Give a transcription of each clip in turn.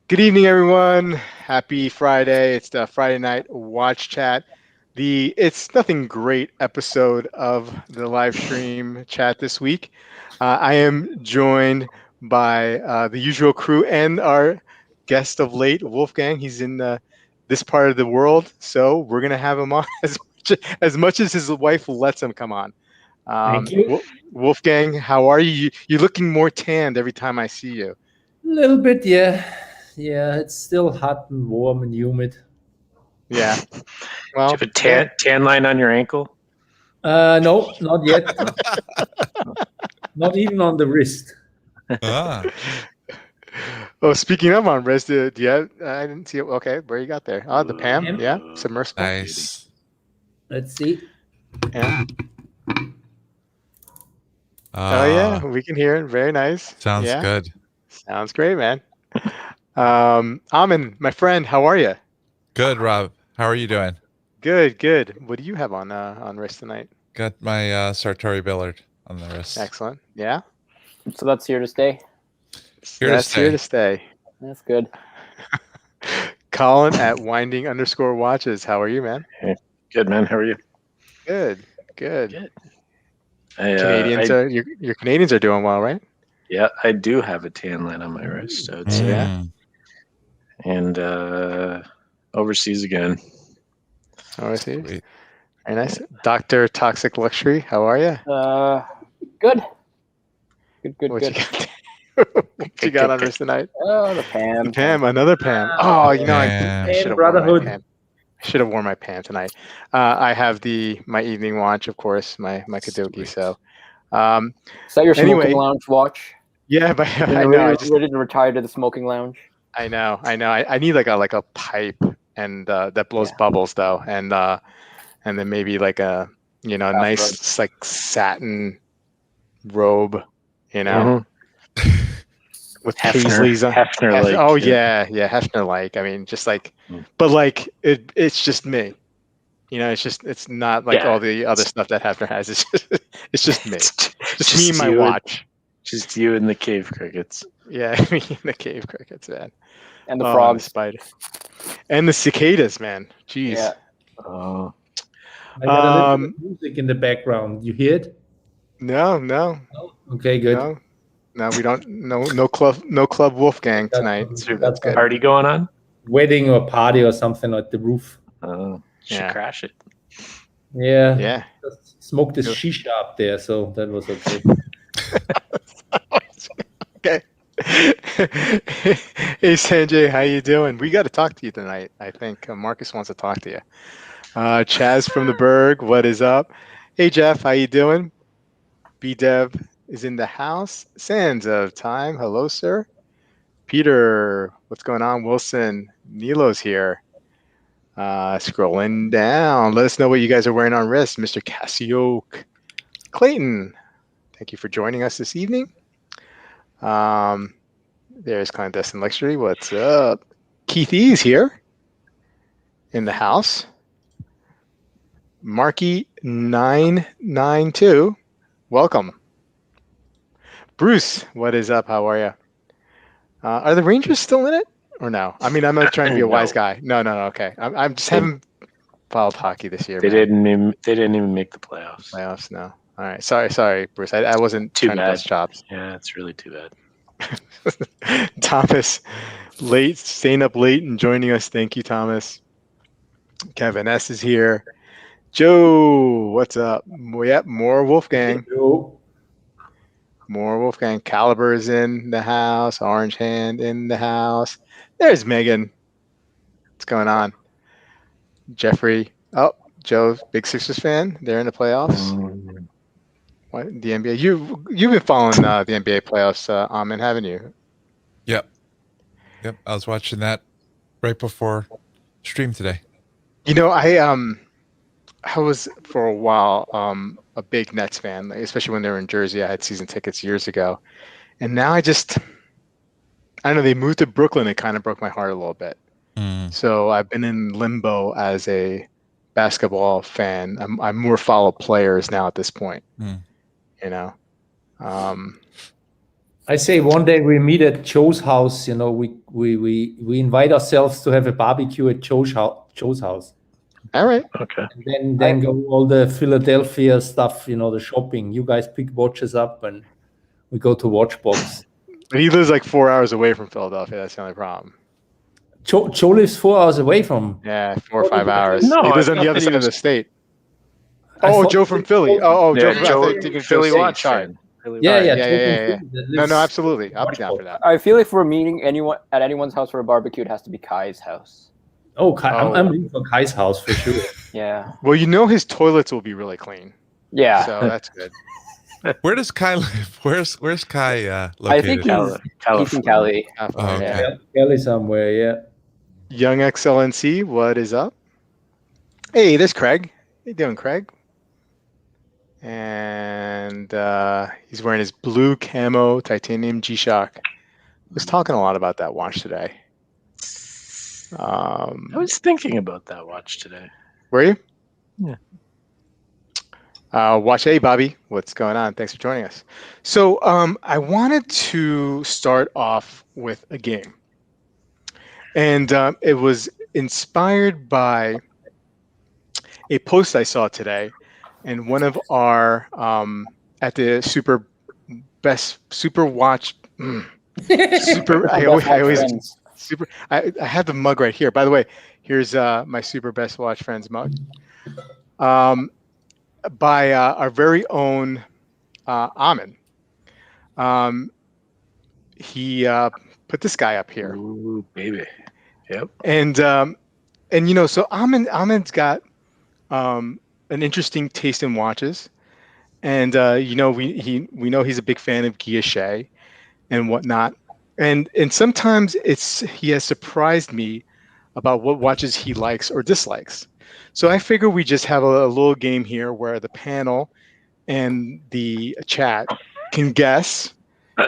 Good evening, everyone. Happy Friday. It's the Friday night watch chat. It's nothing great episode of the live stream chat this week. I am joined by the usual crew and our guest of late, Wolfgang. He's in this part of the world, so we're gonna have him on as much as his wife lets him come on. Thank you. Wolfgang, how are you? You're looking more tanned every time I see you. A little bit, yeah. Yeah, it's still hot and warm and humid. Yeah. Do Well, you have a yeah. tan line on your ankle? No, not yet. Not even on the wrist. Ah, Oh, speaking of on res, do you have, I didn't see it. Okay, where you got there? Oh, the Pam. Pam? Yeah, submersible. nice. Let's see. Yeah. Oh, yeah, Ah, we can hear it. Very nice. sounds Yeah, good. sounds great, man. Amin, my friend, how are you? Good, Rob. How are you doing? Good, good. What do you have on wrist tonight? Got my Sartori Billard on the wrist. Excellent. Yeah, So that's here to stay. Here to that's here to stay. That's good. Colin at winding_watches. How are you, man? Good, man. How are you? Good, good. Good. Your Canadians are doing well, right? Yeah, I do have a tan line on my wrist. I would say. Yeah. Mm. And overseas again. Oh, I see. Sweet. Very nice. Dr. Toxic Luxury, how are you? Good. Good. What Good. you got? What you got on wrist tonight? Oh, the Pam. Pam, another Pam. Oh, you know, Yeah. I should have worn my Pam. I should have worn my Pam tonight. I have my evening watch, of course, my Kadoki. Sweet. So, Is that your smoking Anyway. lounge watch? yeah, but You're I know. ready to retire to the smoking lounge. I know. I need like a pipe and that blows Yeah. bubbles though, and then maybe like a nice like satin robe, Mhm. with Hefner, paisleys on. Hefner-like. Oh yeah, Hefner like. I mean, just like, but like it's just me. It's not like Yeah. all the other stuff that Hefner has. It's just me. Just me and my you watch. Just you and the cave crickets. Yeah, me and the cave crickets, man. And the Oh, frogs. the spider. And the cicadas, man. Jeez. Yeah. Oh, I got a little bit of music in the background. You hear it? No. Okay, good. No, we don't. No club Wolfgang tonight. That's good. party going on? Wedding or party or something at the roof. Should Yeah. crash it. Yeah. Yeah. Just smoked this shisha up there, so that was okay. Okay. Hey Sanjay, how you doing? We got to talk to you tonight. I think Marcus wants to talk to you. Chaz from the Berg, what is up? Hey Jeff, how you doing? B Dev is in the house. Sands of time, hello sir. Peter, what's going on? Wilson, Nilo's here. Scrolling down, let us know what you guys are wearing on wrist. Mr. Cassioke, Clayton, thank you for joining us this evening. There's Clandestine Luxury. What's up? Keith E's here in the house. Marky992, welcome. Bruce, what is up? How are you? Are the Rangers still in it or no? I mean, I'm not trying to be a wise guy. No. Okay, I'm just haven't followed hockey this year. They man. didn't even make the playoffs. Playoffs, no. All right, sorry, Bruce. I wasn't Too trying to bad. bust chops. Yeah, it's really too bad. Thomas, staying up late and joining us. Thank you, Thomas. Kevin S is here. Joe, what's up? Yep, more Wolfgang. More Wolfgang. Caliber is in the house. Orange Hand in the house. There's Megan. What's going on? Jeffrey. Oh, Joe, big Sixers fan. They're in the playoffs. What, the NBA? You've been following the NBA playoffs, Amin, haven't you? Yep. I was watching that right before stream today. I was for a while a big Nets fan, especially when they were in Jersey. I had season tickets years ago, and now I don't know. They moved to Brooklyn. It kind of broke my heart a little bit. So I've been in limbo as a basketball fan. I more follow players now at this point. I say one day we meet at Joe's house. You know, we invite ourselves to have a barbecue at Joe's house. All right. Okay. And then go all the Philadelphia stuff. You know, the shopping. You guys pick watches up, and we go to Watchbox. But he lives like 4 hours away from Philadelphia. That's the only problem. Joe lives 4 hours away from. Yeah, 4 or 5 hours. No, he lives I on the thought other that he side of was- the state. I Oh, thought- Joe from Philly. Oh, Joe Yeah, from Joe, Philly. Philly watch Sorry. fan. Philly Yeah, watch. yeah, Yeah, Joe from yeah, yeah. Philly that No, lives- absolutely. I'll be down for that. I feel like if we're meeting anyone at anyone's house for a barbecue, it has to be Kai's house. Oh, I'm leaving for Kai's house for sure. Yeah. Well, you know his toilets will be really clean. Yeah. So that's good. Where does Kai live? Where's Kai located? I think he's in Cali. Oh, California. okay. Kelly somewhere, yeah. Young XLNC, what is up? Hey, there's Craig. How you doing, Craig? And he's wearing his blue camo titanium G-Shock. Was talking a lot about that watch today. I was thinking about that watch today. Were you? Yeah. Watch A, Bobby. What's going on? Thanks for joining us. So I wanted to start off with a game. And it was inspired by a post I saw today. And one of our, at the Super Watch, I always super. I have the mug right here. By the way, here's my Super Best Watch Friends mug. By our very own Amin. He put this guy up here. Ooh, baby. Yep. And you know, so Amin's got an interesting taste in watches, and you know, we know he's a big fan of Guilloche and whatnot, and sometimes he has surprised me about what watches he likes or dislikes. So I figure we just have a little game here where the panel and the chat can guess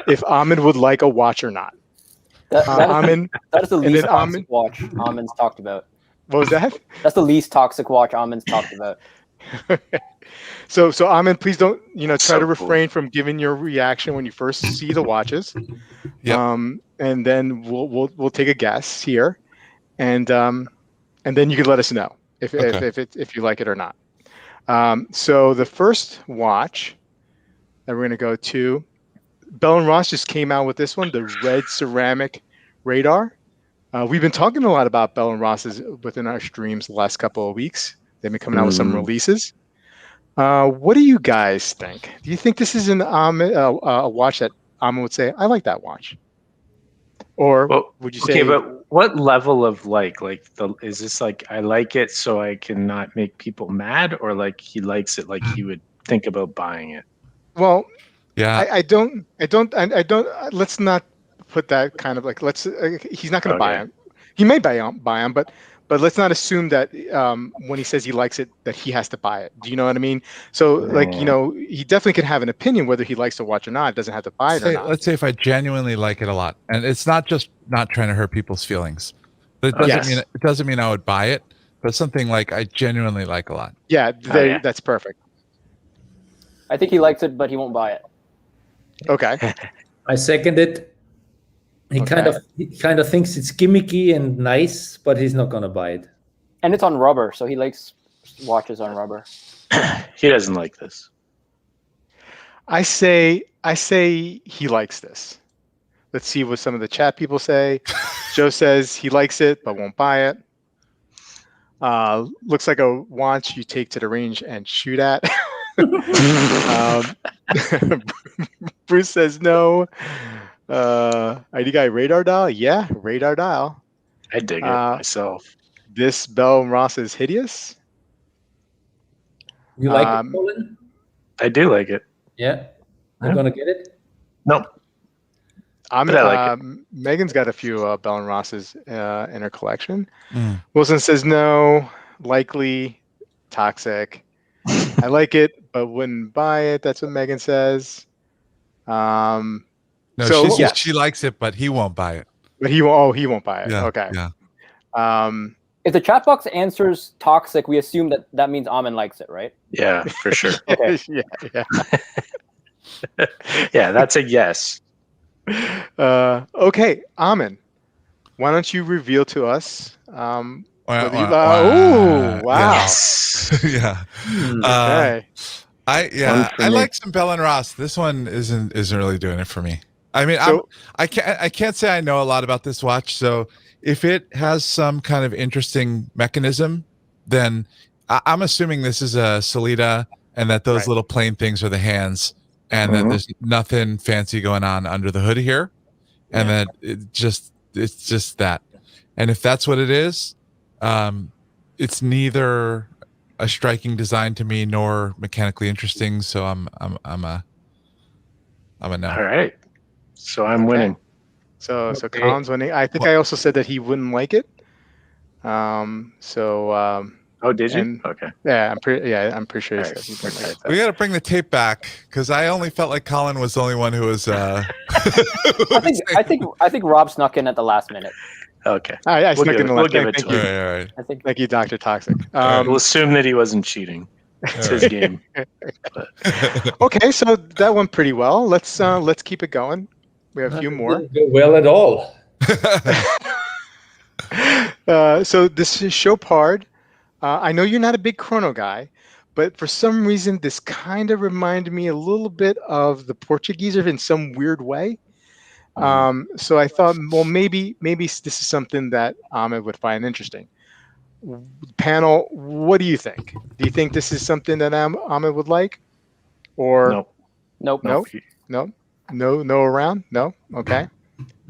if Amin would like a watch or not. Amin, That is the and least then toxic watch Amin's talked about. what was that? That's the least toxic watch Amin's talked about. So Amin, please don't try So to cool. refrain from giving your reaction when you first see the watches. Yep. And then we'll take a guess here, and then you can let us know if you like it or not. So the first watch that we're gonna go to, Bell and Ross just came out with this one, the red ceramic radar. We've been talking a lot about Bell and Ross's within our streams the last couple of weeks. They've been coming out with some releases. What do you guys think? Do you think this is a watch that Amin would say, I like that watch? Or Well, would you okay, say, but what level of is this like I like it so I can not make people mad, or like he likes it like he would think about buying it? well, Yeah. I don't, let's not put that kind of like, he's not going to buy Okay. them. He may buy them, but let's not assume that when he says he likes it, that he has to buy it. Do you know what I mean? So like, you know, he definitely can have an opinion whether he likes the watch or not. Doesn't have to buy it or not. Let's say if I genuinely like it a lot, and it's not just not trying to hurt people's feelings. But it doesn't mean I would buy it, but something like I genuinely like a lot. Yeah, yeah. That's perfect. I think he likes it, but he won't buy it. Okay. I second it. He kind of thinks it's gimmicky and nice, but he's not gonna buy it. And it's on rubber, so he likes watches on rubber. He doesn't like this. I say he likes this. Let's see what some of the chat people say. Joe says he likes it but won't buy it. Looks like a watch you take to the range and shoot at. Bruce says no. ID guy radar dial? Yeah, radar dial. I dig it myself. This Bell and Ross is hideous. You like it, Colin? I do like it. Yeah. You're gonna get it? No, I'm But I like Megan's got a few Bell and Rosses in her collection. Mm. Wilson says no, likely, toxic. I like it, but wouldn't buy it. That's what Megan says. No, So, she yes. she likes it, but he won't buy it. But he won't buy it. Yeah. Okay. Yeah. If the chat box answers toxic, we assume that means Amin likes it, right? yeah, for sure. Okay. yeah. Yeah, that's a yes. Okay, Amin, why don't you reveal to us whether you? Oh, wow. Yes. Yeah. Hmm. Okay. One for I me. like some Bell and Ross. This one isn't really doing it for me. I mean, So I can't say I know a lot about this watch. So if it has some kind of interesting mechanism, then I'm assuming this is a Solita, and that those right. little plain things are the hands, and that Mhm. there's nothing fancy going on under the hood here, and Yeah. that it's just that. And if that's what it is, it's neither a striking design to me nor mechanically interesting. So I'm a no. All right. So I'm Okay. winning. So Okay. Colin's winning. I think I also said that he wouldn't like it. Oh, did you? And Okay. I'm pretty sure he All said right. he wouldn't like it. We got to bring the tape back because I only felt like Colin was the only one who was. I think Rob snuck in at the last minute. Okay. I We'll snuck give in it, the we'll last. give it Thank to you. him. All right. I think Thank you, Dr. Toxic. right. We'll assume that he wasn't cheating. It's his game. Okay, so that went pretty well. Let's keep it going. We have a few It more. didn't go well at all. So this is Chopard. I know you're not a big chrono guy, but for some reason this kind of reminded me a little bit of the Portuguese in some weird way. So I thought, well, maybe this is something that Ahmed would find interesting. Panel, what do you think? Do you think this is something that Ahmed would like, or Nope. nope. no, no around, no? Okay,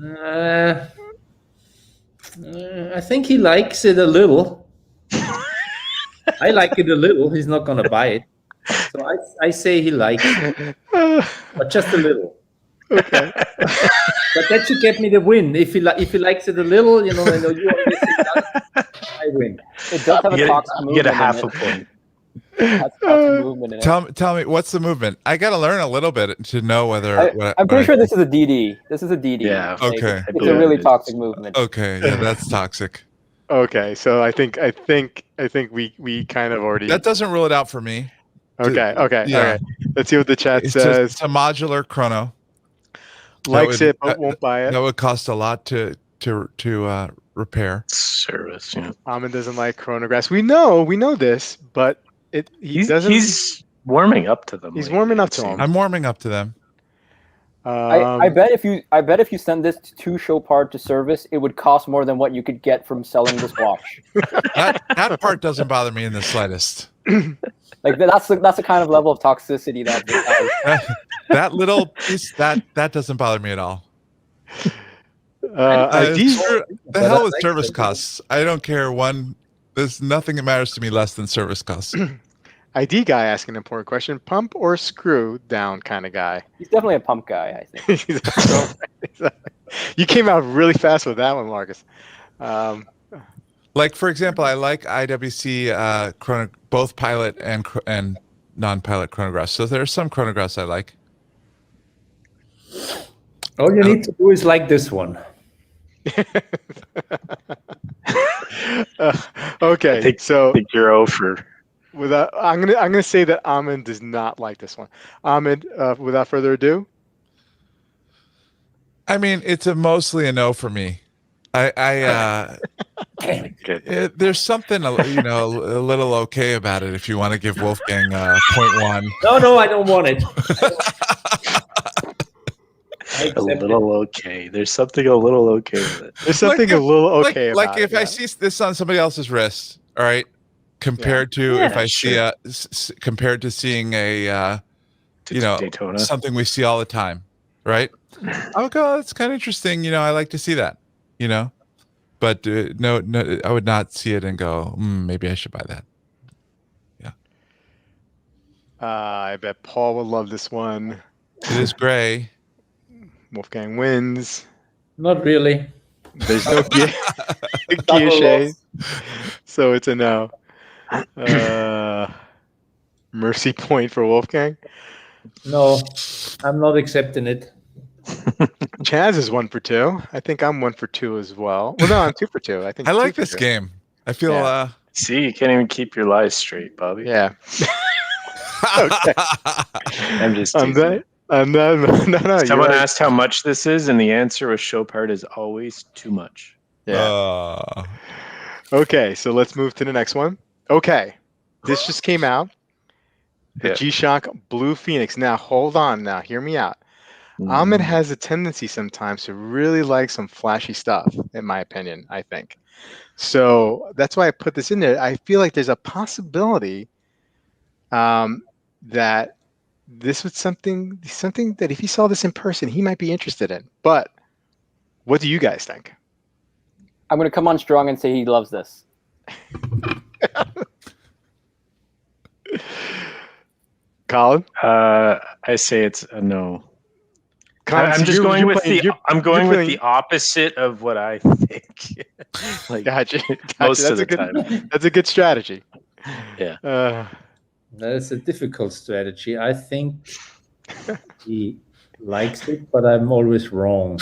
Uh, I think he likes it a little. I like it a little. He's not gonna buy it. So I say he likes it, but just a little. okay. But that should get me the win. If he likes it a little, I know you always say that, I win. It does have a toxic You movement. get a half in a it. point. It has toxic movement in it. Tell me what's the movement? I got to learn a little bit to know whether. I'm pretty sure this is a DD. This is a DD. Yeah. Like, Okay. It's a really toxic movement. Okay, yeah, that's toxic. Okay, so I think we kind of already. That doesn't rule it out for me. Okay, Yeah. okay. Let's see what the chat It's says. a modular chrono. Likes it, but won't buy it. That would cost a lot to repair. Service. Yeah. Amin doesn't like chronographs. We know this, but he doesn't. He's warming up to them. He's lately, warming up it to 'em. seems. I'm warming up to them. I bet if you send this to Chopard to service, it would cost more than what you could get from selling this watch. That part doesn't bother me in the slightest. Like that's the kind of level of toxicity that it has. That little piece that doesn't bother me at all. ID, The hell with service costs. I don't care there's nothing that matters to me less than service costs. ID guy asking an important question: pump or screw down kind of guy. He's definitely a pump guy, I think. You came out really fast with that one, Marcus. Like for example, I like IWC both pilot and non-pilot chronographs. So there are some chronographs I like. All you need to do is like this one. Okay, I think you're over. I'm gonna say that Amin does not like this one. Amin, without further ado. I mean, it's mostly a no for me. There's something a little okay about it if you want to give Wolfgang 0.1. No, I don't want it. A little okay. There's something a little okay with it. There's something a little okay about like if it. I see this on somebody else's wrist, all right, compared to if I see compared to seeing a Daytona. something we see all the time, right? I'll go, that's kind of interesting. I like to see that, but no, I would not see it and go, maybe I should buy that. Yeah. I bet Paul will love this one. It is gray. Wolfgang wins. Not really. There's no guilloche, so it's a no. Mercy point for Wolfgang. No, I'm not accepting it. Chaz is 1 for 2. I think I'm 1 for 2 as well. Well, no, I'm 2 for 2. I think I like 2 for this 2. game. I feel Yeah. See, you can't even keep your lies straight, Bobby. Yeah. I'm just teasing you. No. You're Someone right. asked how much this is, and the answer was Chopard is always too much. Yeah. Okay, so let's move to the next one. Okay, this just came out. The Yeah. G-Shock Blue Phoenix. Now, hold on. Now, hear me out. Ahmed has a tendency sometimes to really like some flashy stuff, in my opinion, I think. So that's why I put this in there. I feel like there's a possibility that this was something that if he saw this in person, he might be interested in. But what do you guys think? I'm going to come on strong and say he loves this. Colin? I say it's a no. Colin, I'm so just going with playing- I'm going you're with the opposite of what I think. Like Gotcha. most That's of the a good, time. That's a good strategy. Yeah. That's a difficult strategy. I think he likes it, but I'm always wrong.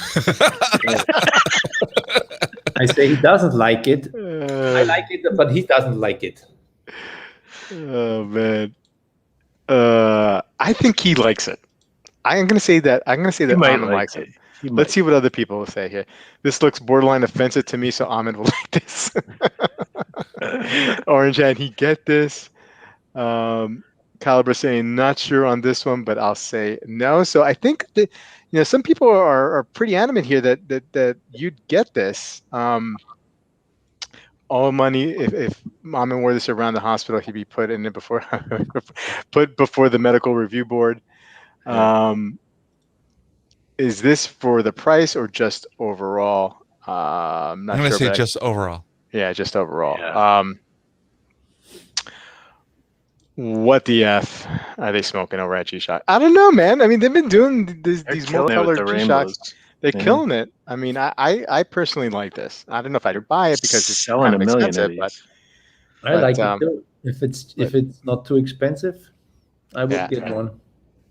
I say he doesn't like it. I like it, but he doesn't like it. Oh man. I think he likes it. I'm gonna say that. Amin likes it. Let's see what other people will say here. This looks borderline offensive to me, so Amin will like this. Orange and he get this. Caliber saying not sure on this one, but I'll say no. So I think that some people are pretty adamant here that you'd get this. All money. If Amin wore this around the hospital, he'd be put in it before put before the medical review board. Is this for the price or just overall? I'm not I'm going sure. to say just overall. Yeah, just overall. Yeah. What the F are they smoking over at G-Shock? I don't know, man. I mean, they've been doing these multicolored G-Shocks. They're killing it. I mean, I personally like this. I don't know if I'd buy it because it's selling kind of a million expensive, of but these. I like it too. If it's not too expensive, I would get one.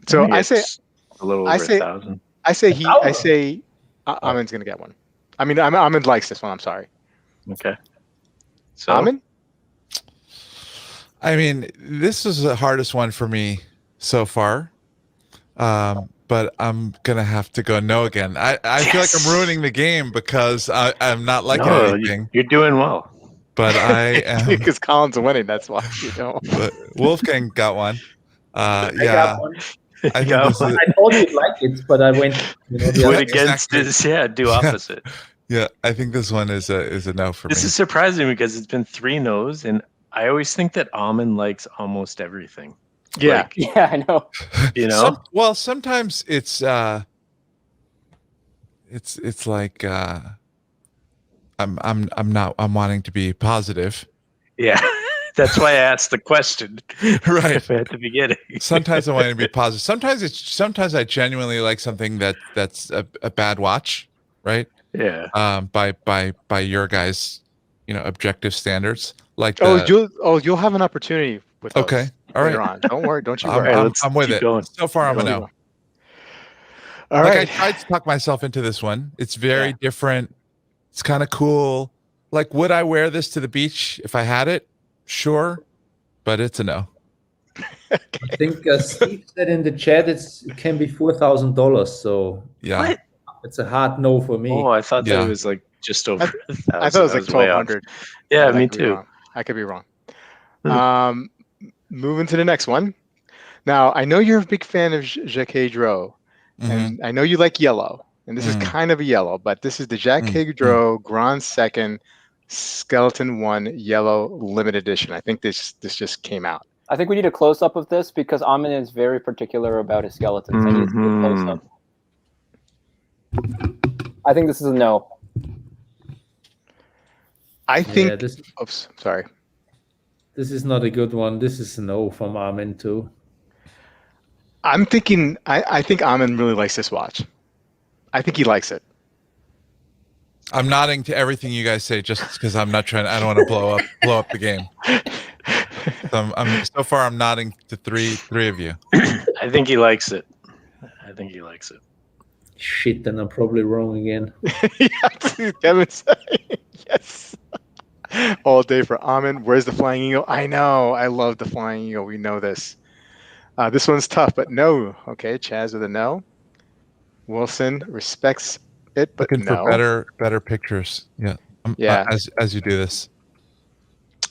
So I say a little over 1,000. Amin's gonna get one. I mean, Amin likes this one. I'm sorry. Okay. So Amin? I mean, this is the hardest one for me so far. But I'm gonna have to go no again. I feel like I'm ruining the game because I'm not liking anything. You're doing well. But I am because Colin's winning. That's why you know. But Wolfgang got one. I got one. I thought you'd like it, but I went went against his do opposite. Yeah, I think this one is a no for me. This is surprising because it's been 3 no's, and I always think that Amin likes almost everything. Yeah, yeah, I know. You know, sometimes it's like I'm wanting to be positive. Yeah. That's why I asked the question right at the beginning. Sometimes I want to be positive. Sometimes I genuinely like something that's a bad watch, right? Yeah. By your guys, objective standards. Like you'll have an opportunity with those. Okay. All right. On. Don't worry. Don't you worry. I'm with it. Going. So far, I'm a no. All right. I tried to talk myself into this one. It's very different. It's kind of cool. Like, would I wear this to the beach if I had it? Sure, but it's a no. Okay. I think Steve said in the chat it can be $4,000. So yeah, what? It's a hard no for me. Oh, I thought that it was like just over. I thought it was like 1,200. Yeah, me too. I could be wrong. Moving to the next one. Now I know you're a big fan of Jacques Dro, and I know you like yellow, and this is kind of a yellow, but this is the Jacques Dro Grand Second Skeleton 1 Yellow Limited Edition. I think this just came out. I think we need a close-up of this because Amin is very particular about his skeletons. I need to see a close-up. I think this is a no. I think... oops, sorry. This is not a good one. This is a no from Amin too. I'm thinking... I think Amin really likes this watch. I think he likes it. I'm nodding to everything you guys say just because I don't want to blow up the game. So far I'm nodding to three of you. I think he likes it. Shit, then I'm probably wrong again. Kevin saying yes. All day for Amin. Where's the Flying Eagle? I know. I love the Flying Eagle. We know this. This one's tough, but no. Okay, Chaz with a no. Wilson respects it, but Looking for no. better pictures. Yeah. Yeah. As you do this,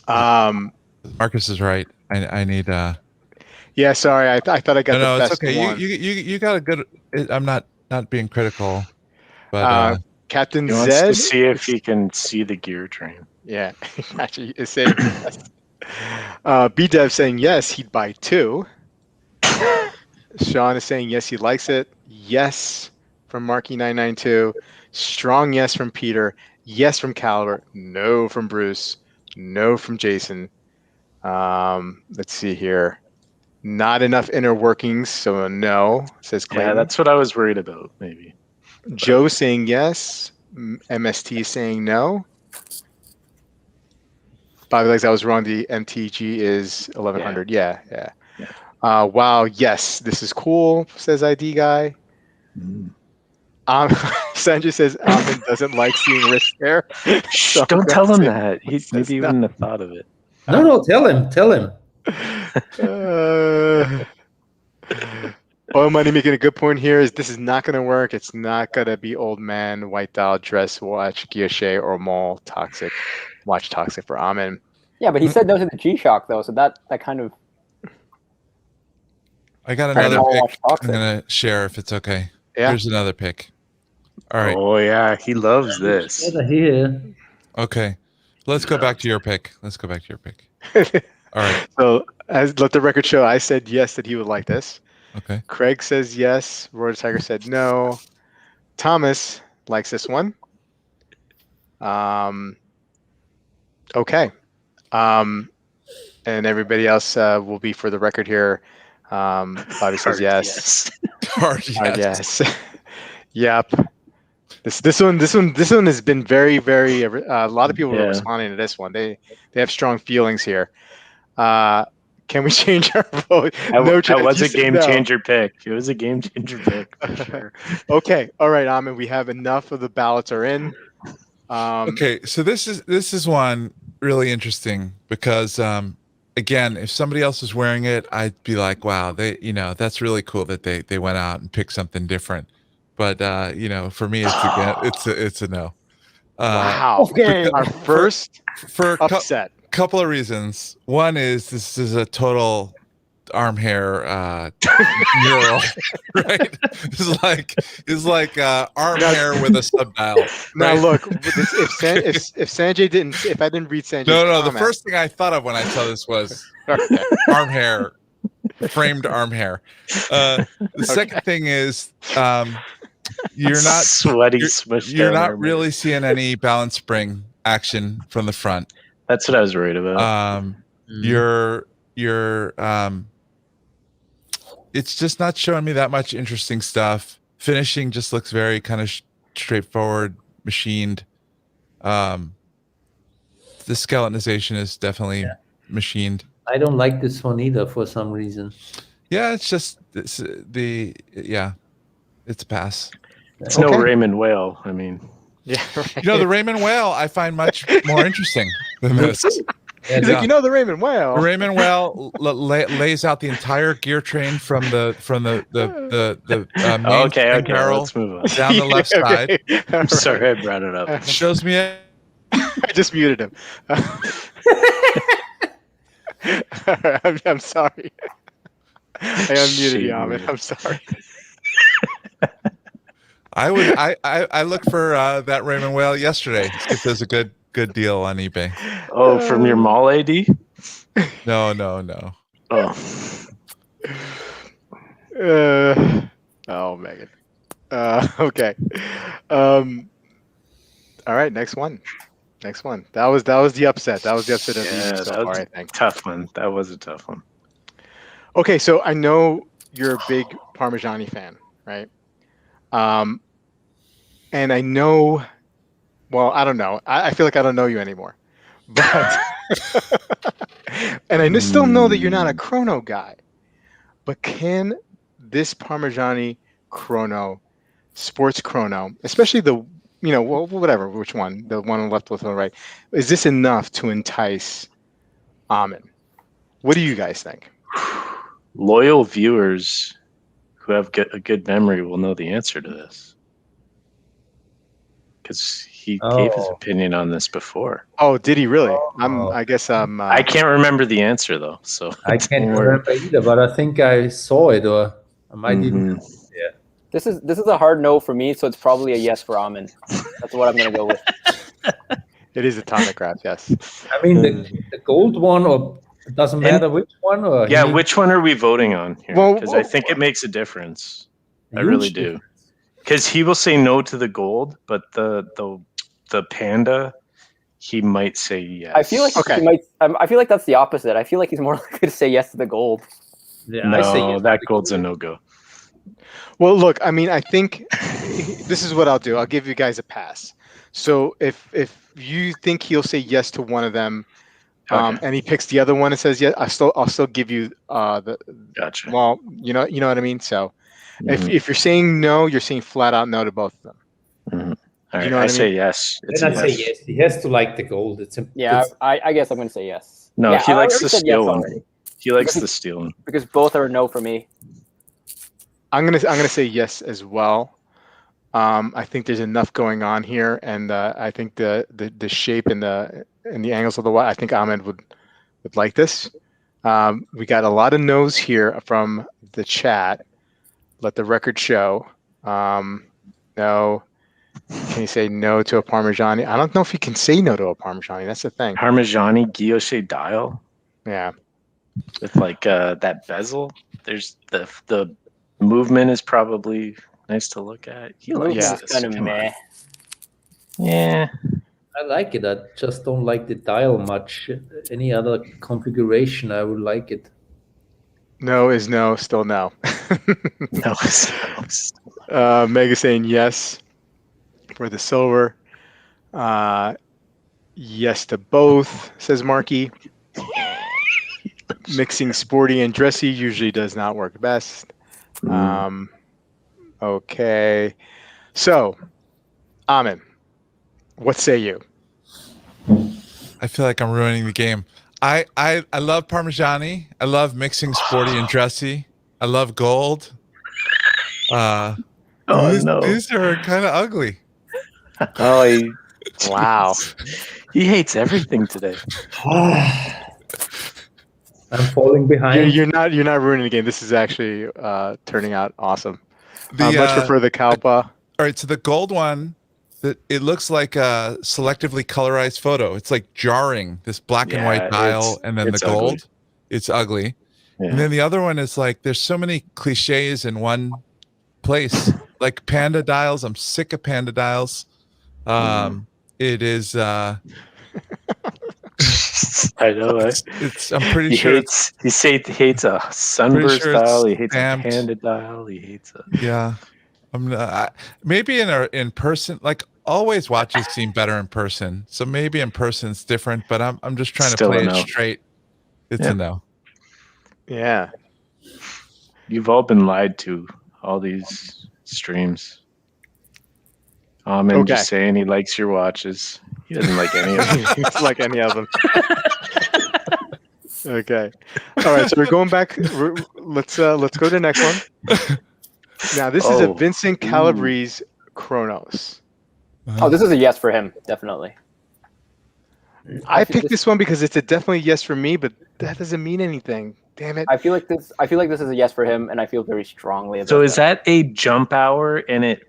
Um. Marcus is right. I need. Yeah. Sorry, I thought I got the No, it's best okay. one. You got a good. I'm not being critical, but Captain He wants to Zed. see if he can see the gear train. Yeah, actually, is saying yes. B-Dev saying yes, he'd buy two. Sean is saying yes, he likes it. Yes from Marky992. Strong yes from Peter. Yes from Caliber. No from Bruce. No from Jason. Let's see here. Not enough inner workings, so no, says Clayton. Yeah, that's what I was worried about, maybe. Joe saying yes. MST saying no. Bobby Legs, I was wrong. The MTG is 1100. Yeah. Wow. Yes, this is cool, says ID guy. Sanjay says Amin doesn't like seeing wrist hair. Shh, So don't tell him it. that. Maybe he no. wouldn't have thought of it. No, tell him. Oil Money making a good point here is this is not going to work. It's not going to be old man, white dial, dress, watch, guilloche, or mall toxic. Watch toxic for Amin. Yeah, but he said no to the G-Shock though, so that kind of. I got another I'll pick. watch I'm Toxic. gonna share if it's okay. Yeah. Here's another pick. All right. Oh yeah, he loves this. Here. Okay. Let's go back to your pick. All right. So, as let the record show, I said yes that he would like this. Okay. Craig says yes. Roy the Tiger said no. Thomas likes this one. Okay. And everybody else will be for the record here. Bobby says yes. Hard yes. Yes. Yep. This one has been very, very. A lot of people are responding to this one. They have strong feelings here. Can we change our vote? That was a game changer pick. It was a game changer pick for sure. Okay. All right, Amin. We have enough of the ballots are in. Okay, so this is one really interesting because again, if somebody else was wearing it, I'd be like, wow, that's really cool that they went out and picked something different. But for me, it's a no. Wow. Okay. Our first for upset. Couple of reasons. One is this is a total arm hair mural, right? It's like arm hair with a subdial. Now right? look, if Sanjay didn't, if I didn't read Sanjay's No. comment, The first thing I thought of when I saw this was arm hair, framed arm hair. The second thing is you're not sweaty, smushed. You're not really seeing any balance spring action from the front. That's what I was worried about. You're it's just not showing me that much interesting stuff. Finishing just looks very kind of straightforward, machined. The skeletonization is definitely machined. I don't like this one either for some reason. Yeah, it's just it's a pass. It's no Raymond Whale. I mean, yeah, right. The Raymond Whale I find much more interesting than this. He's like, the Raymond Whale. The Raymond Whale lays out the entire gear train from the main barrel let's move on. down the left side. I'm sorry I brought it up. Shows me I just muted him. I'm sorry. I unmuted you, Amin. I'm sorry. I looked for that Raymond Whale yesterday. If there's a good deal on eBay. Oh, from your mall AD? No. Oh. Megan. Okay. All right, next one. That was the upset. That was the upset of the evening so far, I think. Tough one. That was a tough one. Okay, so I know you're a big Parmigiani fan, right? And I know, well, I don't know. I feel like I don't know you anymore. But and I still know that you're not a chrono guy. But can this Parmigiani chrono, sports chrono, especially the, whatever, which one, the one on the left with the right, is this enough to entice Amin? What do you guys think? loyal viewers who have a good memory will know the answer to this. Because he gave his opinion on this before. Oh, did he really? Oh. I guess I'm. I can't remember the answer though, so I can't remember either, but I think I saw it, or I might even. Yeah. This is a hard no for me, so it's probably a yes for Amin. That's what I'm gonna go with. It is atomic wrap, yes. I mean, the gold one, or it doesn't matter which one, or yeah, which one are we voting on here? Well, Because I think it makes a difference. I really do. Because he will say no to the gold, but the panda, he might say yes. I feel like he might. I feel like that's the opposite. I feel like he's more likely to say yes to the gold. Yeah, no, I say yes that gold's a no-go. Well, look, I mean, I think this is what I'll do. I'll give you guys a pass. So if you think he'll say yes to one of them, and he picks the other one and says yes, I'll still give you the. Gotcha. Well, you know what I mean. So if you're saying no, you're saying flat out no to both of them. Mm-hmm. All right, you know what I say mean? yes. Then I say yes. He has to like the gold. I guess I'm gonna say yes. No, yeah, he likes the steel one. already. He likes the steel one because both are no for me. I'm gonna say yes as well. I think there's enough going on here, and I think the shape and the angles of the wire. I think Amin would like this. We got a lot of no's here from the chat. Let the record show. No. Can you say no to a Parmigiani? I don't know if you can say no to a Parmigiani. That's the thing. Parmigiani guilloche dial. Yeah. With like that bezel. There's the movement is probably nice to look at. He likes this. Kind of meh. Yeah. I like it. I just don't like the dial much. Any other configuration, I would like it. No is no, still no. No is no. Mega saying yes for the silver. Yes to both, says Marky. Mixing sporty and dressy usually does not work best. Okay. So, Amin, what say you? I feel like I'm ruining the game. I love Parmigiani. I love mixing sporty and dressy. I love gold. These are kind of ugly. Oh, wow. He hates everything today. I'm falling behind. You're not ruining the game. This is actually turning out awesome. Much prefer the Kalpa. All right, so the gold one, it looks like a selectively colorized photo. It's like jarring, this black and white dial, and then the gold. Ugly. It's ugly. Yeah. And then the other one is like, there's so many cliches in one place. Like panda dials. I'm sick of panda dials. It is... I know. I'm pretty sure he hates a sunburst dial. He hates a panda dial. He hates a... Yeah. Maybe in person, like always watches seem better in person. So maybe in person it's different, but I'm just trying to play it straight. It's a no. Yeah. You've all been lied to all these streams. Amin just saying he likes your watches. He doesn't like any of them. He doesn't like any of them. Okay. All right. So we're going back. Let's go to the next one. Now this is a Vincent Calabrese Chronos. Oh, this is a yes for him, definitely. I picked this one because it's a definitely yes for me, but that doesn't mean anything. Damn it. I feel like this is a yes for him, and I feel very strongly about So is that a jump hour and it's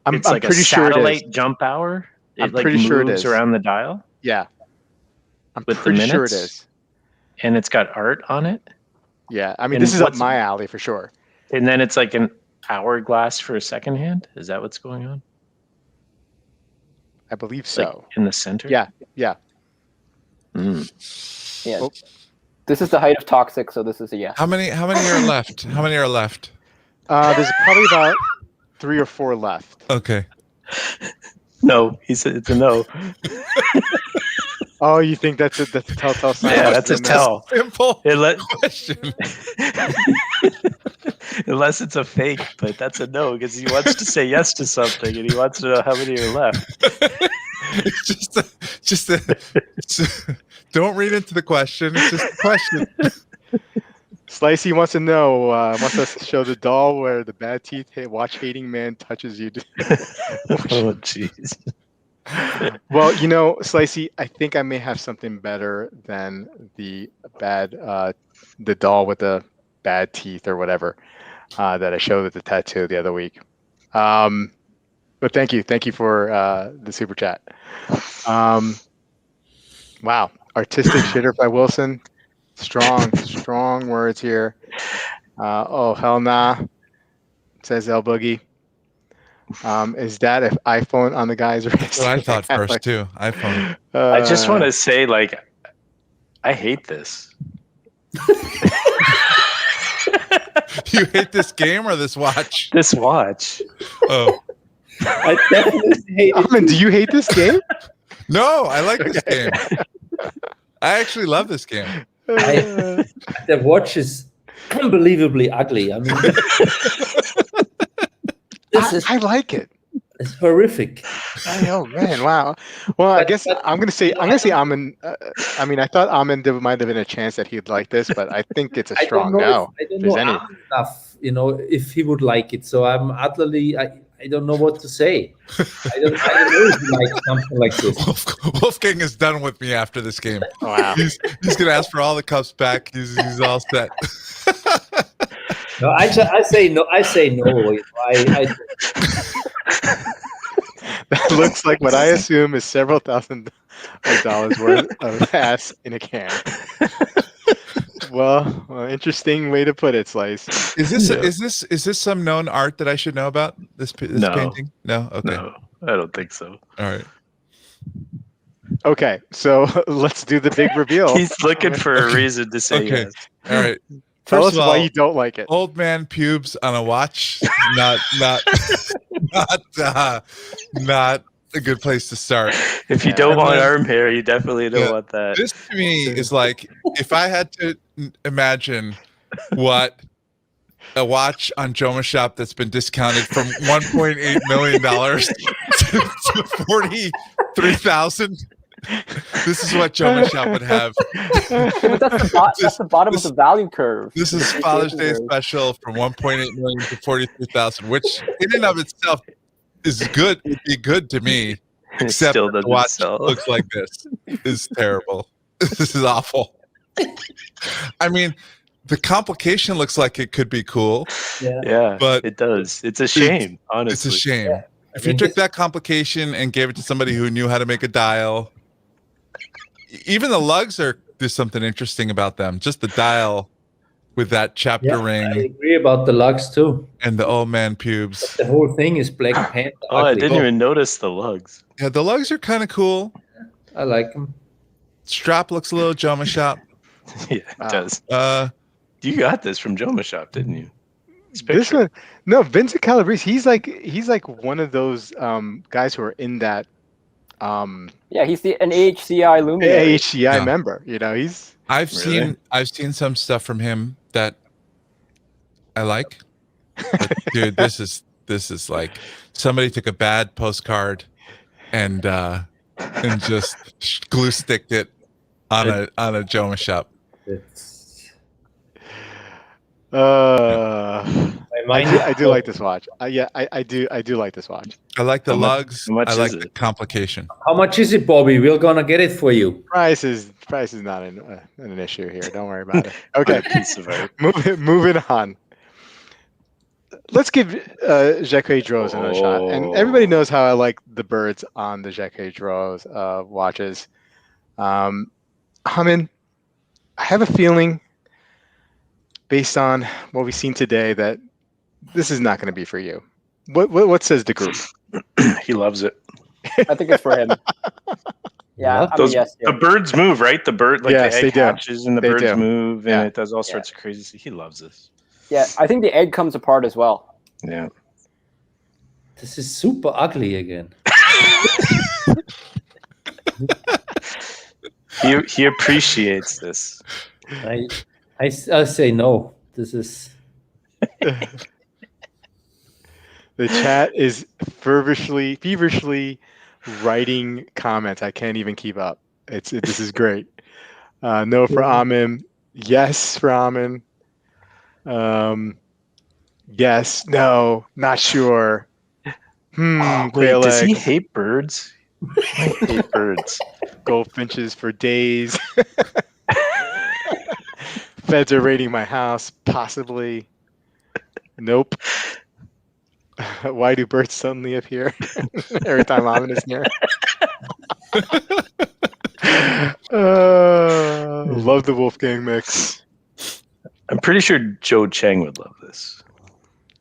like pretty a sure satellite jump hour? I'm pretty sure it is around the dial? Yeah. I'm with pretty the minutes? sure it is. And it's got art on it? Yeah. I mean, this is up my alley for sure. And then it's like an hourglass for a second hand? Is that what's going on? I believe so. Like in the center? Yeah. Yeah. Yeah. Oh. This is the height of toxic, so this is a yes. How many are left? How many are left? There's probably about 3 or 4 left. Okay. No, he said it's a no. Oh, you think that's a telltale sign? Yeah, that's a tell. Simple question. Unless it's a fake, but that's a no because he wants to say yes to something and he wants to know how many are left. Don't read into the question. It's just a question. Slicey wants to know, wants us to show the doll where the bad teeth watch hating man touches you. Oh, jeez. Well, Slicey, I think I may have something better than the the doll with the bad teeth or whatever that I showed at the tattoo the other week. But thank you for the super chat. Wow, artistic shitter by Wilson. Strong words here. Oh hell nah, says El Boogie. Is that if iPhone on the guy's wrist? That's what I thought first too. iPhone. I just want to say, like, I hate this. You hate this game or this watch? This watch. Oh I definitely hate it. Amin, do you hate this game? no, I like this game. I actually love this game. The watch is unbelievably ugly. I mean, I like it. it's horrific. I know, man. Wow. Well, I guess I'm gonna say Amin. I mean, I thought Amin there might have been a chance that he'd like this, but I think it's a strong no. I don't There's know any. Amin enough, if he would like it. So I'm utterly. I don't know what to say. I don't know if he likes something like this. Wolfgang is done with me after this game. Wow. He's gonna ask for all the cups back. He's all set. No, I say no. I say no. That looks like what I assume is several $1,000s worth of ass in a can. Well, interesting way to put it, Slice. Is this some known art that I should know about? This No. painting? No. Okay. No, I don't think so. All right. Okay, so let's do the big reveal. He's looking for a reason to say Okay. yes. All right. Tell First us of all, why you don't like it. old man pubes on a watch. Not not a good place to start. If you Yeah. don't And want then- arm hair, you definitely don't Yeah. want that. This to me is like if I had to imagine what a watch on Joma Shop that's been discounted from $1.8 million to 43,000. This is what Joma Shop would have. But that's the bottom of the value curve. This is Father's Day special from 1.8 million to 43,000, which in and of itself is good. Would be good to me. It Except still that the doesn't watch sell. looks like this. It's terrible. This is awful. I mean, the complication looks like it could be cool. Yeah, But it does. It's a shame, honestly. It's a shame. Yeah. If I you mean, took that complication and gave it to somebody who knew how to make a dial, even the lugs there's something interesting about them. Just the dial with that chapter I ring agree about the lugs too. and the old man pubes. The whole thing is Black Panther. Oh, I ugly. didn't even notice the lugs. Yeah, the lugs are kind of cool. I like them. Strap looks a little Joma Shop. Yeah, it Wow. does. You You got this from Joma Shop, didn't you? This one, no, Vincent Calabrese. He's like one of those guys who are in that Yeah, he's an AHCI luminary. AHCI Yeah. member. I've Really? seen some stuff from him that I like. But, dude, this is like somebody took a bad postcard and just glue sticked it on a Joma Shop. It's, I do like this watch. Yeah, I do like this watch. I like the How much- lugs. how much I like is the it? complication. How much is it, Bobby? We're gonna get it for you. Price is not an issue here. Don't worry about it. Okay, Piece of art. moving on. Let's give Jacques Droz another shot. And everybody knows how I like the birds on the Jacques Droz watches. Amin, I have a feeling, based on what we've seen today, that this is not going to be for you. What says the group? He loves it. I think it's for him. Yeah, I mean, Those, yes. The birds move, right? The bird, like Yes, the they egg do. hatches and the They birds do. move, and Yeah. it does all sorts of crazy. He loves this. Yeah, I think the egg comes apart as well. Yeah. This is super ugly again. He appreciates this. I say no. This is The chat is feverishly writing comments. I can't even keep up. This is great. No for Amin. Yes for Amin. Yes, no, not sure. Wait, Quail does he eggs, hate birds? I hate birds. goldfinches for days. Feds are raiding my house, possibly. Nope. Why do birds suddenly appear every time Amin is near? Love the Wolfgang mix. I'm pretty sure Joe Chang would love this.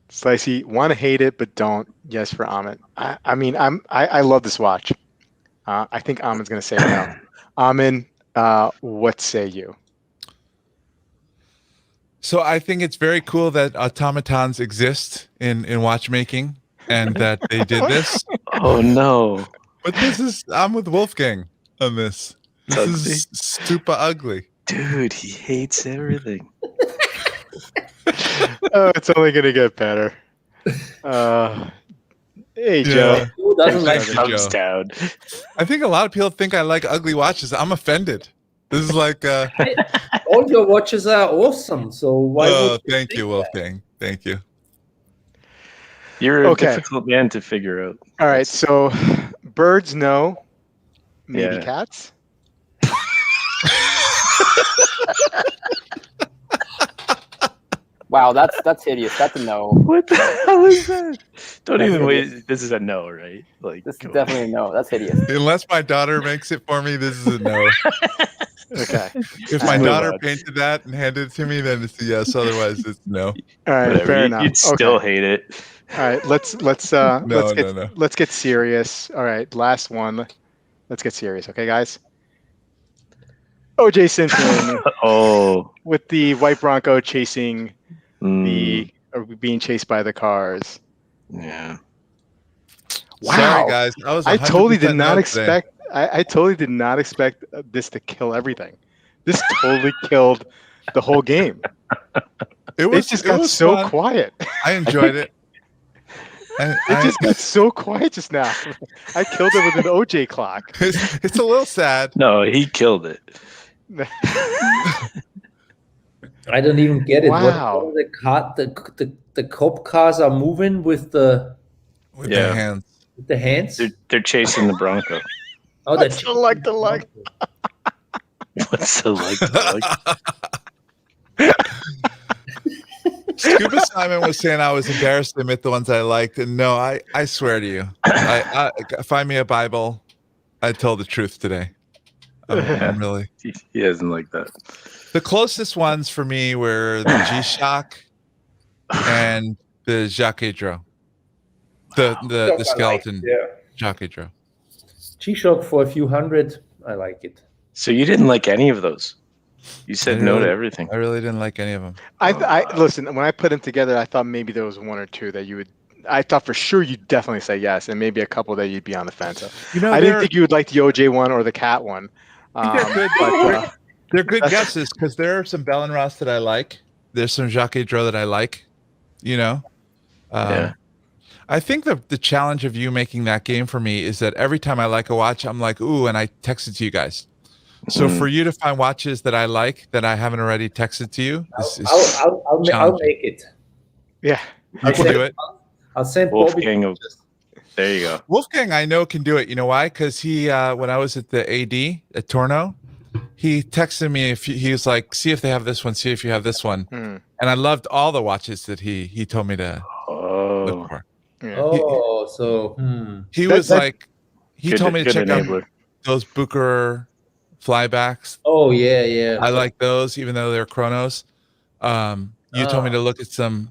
Slicey, want to hate it, but don't. Yes, for Amin. I mean, I love this watch. I think Amin's going to say no. Amin, what say you? So I think it's very cool that automatons exist in watchmaking and that they did this. Oh no. But I'm with Wolfgang on this. This It's is super ugly. Dude, he hates everything. Oh, it's only going to get better. Hey, Joe. Who doesn't like Thank you, Thumbs Joe. down. I think a lot of people think I like ugly watches. I'm offended. This is like all your watches are awesome, so why would you thank think you, that? Wolfgang. Thank you. You're a Okay. difficult man to figure out. All right, so birds, no. Maybe Yeah. cats? Wow, that's hideous. That's a no. What the hell is that? Don't That's even hideous. wait. This is a no, right? Like, This is come on. definitely a no. That's hideous. Unless my daughter makes it for me, this is a no. Okay. If All my right. daughter on. painted that and handed it to me, then it's a yes. Otherwise, it's no. All right, Whatever. fair enough. You'd still Okay. hate it. All right, let's No. let's get serious. All right, last one. Let's get serious, okay, guys? O.J. Simpson Oh. with the white Bronco chasing Mm, or being chased by the cars. yeah. Wow. Sorry, guys. I was 100% I totally did not no today. expect. I totally did not expect this to kill everything. This totally killed the whole game. It just got so fun. quiet. I enjoyed it. It just got so quiet just now. I killed it with an OJ clock. It's a little sad. No, he killed it. I don't even get it. Wow. What are the cop cars are moving with the With Yeah. the hands. hands. They're chasing the Bronco. Oh, What's the like the like? What's the like? Scuba Simon was saying I was embarrassed to admit the ones I liked, and no, I swear to you, I find me a Bible. I told the truth today. I'm really He doesn't like that. the closest ones for me were the G-Shock and the Jacques Dro. The skeleton Jacques Dro. G-Shock for a few hundred. I like it. So you didn't like any of those? You said no to everything. I really didn't like any of them. I listen. When I put them together, I thought maybe there was one or two that you would. I thought for sure you'd definitely say yes, and maybe a couple that you'd be on the fence. So, I didn't think you would like the OJ one or the cat one. They're good guesses because there are some Bell and Ross that I like. There's some Jacques Dro that I like. You know, Yeah. I think the challenge of you making that game for me is that every time I like a watch, I'm like, ooh, and I text it to you guys. So for you to find watches that I like that I haven't already texted to you, I'll make it. Yeah, you can do it. I'll send Wolfgang. Bobby. There you go. Wolfgang, I know can do it. You know why? Because he, when I was at the AD at Torno, he texted me. He was like, "See if they have this one. See if you have this one." And I loved all the watches that he told me to look for. Yeah. He was like, he Good- told me to good check enabler. out those Booker flybacks. Oh yeah. I like those, even though they're chronos. You told me to look at some.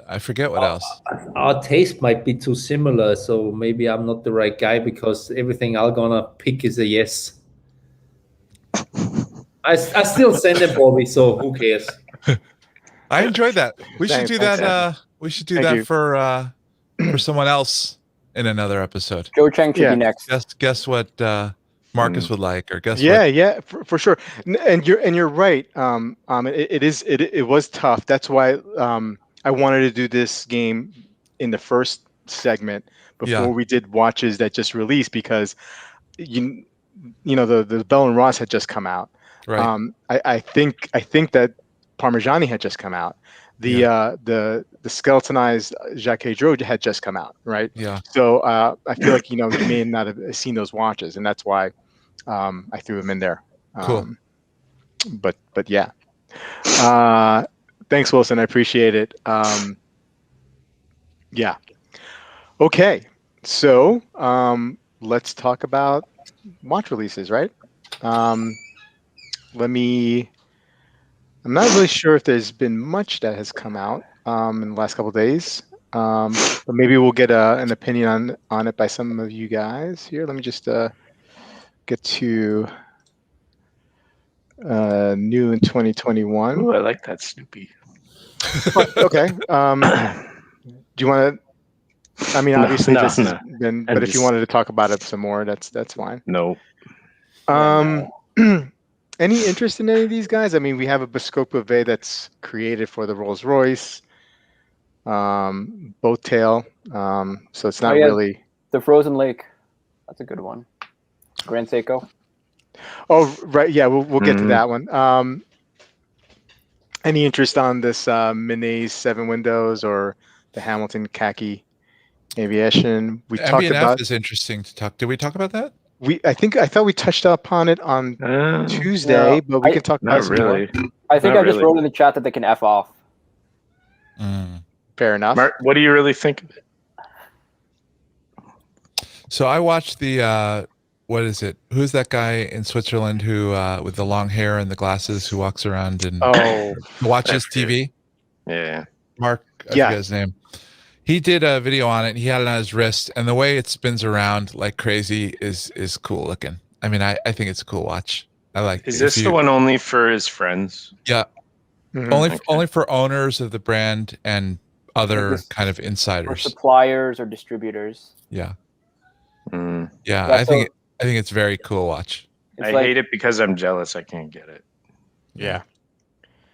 I forget what else. Our taste might be too similar, so maybe I'm not the right guy because everything I'm gonna pick is a yes. I still send them, Bobby. So who cares? I enjoyed that. We should do Thanks, that. We should do Thank that you. for someone else in another episode. Joe Chang should Yeah. be next. Guess what Marcus would like, or guess Yeah, what? yeah, for sure. And you're right. It was tough. That's why I wanted to do this game in the first segment before we did watches that just released because the Bell and Ross had just come out. Right. I think that Parmigiani had just come out. The skeletonized Jacques Dro had just come out, right? Yeah. So I feel like you may not have seen those watches, and that's why I threw them in there. Cool. But yeah. Thanks, Wilson. I appreciate it. Yeah. Okay. So let's talk about watch releases, right? I'm not really sure if there's been much that has come out in the last couple of days, but maybe we'll get an opinion on it by some of you guys here. Let me just get to new in 2021. Ooh, I like that Snoopy. Okay. Do you want to? I mean, obviously this has been, but if you wanted to talk about it some more, that's fine. No. Any interest in any of these guys? I mean, we have a bespoke buffet that's created for the Rolls Royce, boat tail. So it's not really the Frozen Lake. That's a good one. Grand Seiko. Oh, right. Yeah, we'll get to that one. Any interest on this Minet's 7 windows or the Hamilton khaki aviation? We talked about is interesting to talk. Did we talk about that? I thought we touched upon it on Tuesday, but we can talk about it some more. I think I just wrote in the chat that they can F off. Fair enough. Mark, what do you really think of it? So I watched the what is it? Who's that guy in Switzerland who with the long hair and the glasses who walks around and watches TV? Yeah. Mark, I forget his name. He did a video on it. And he had it on his wrist, and the way it spins around like crazy is cool looking. I mean, I think it's a cool watch. I like. Is this the one only for his friends? Yeah, only for owners of the brand and other kind of insiders, or suppliers or distributors. Yeah, yeah. I think it's a very cool watch. I hate it because I'm jealous. I can't get it. Yeah,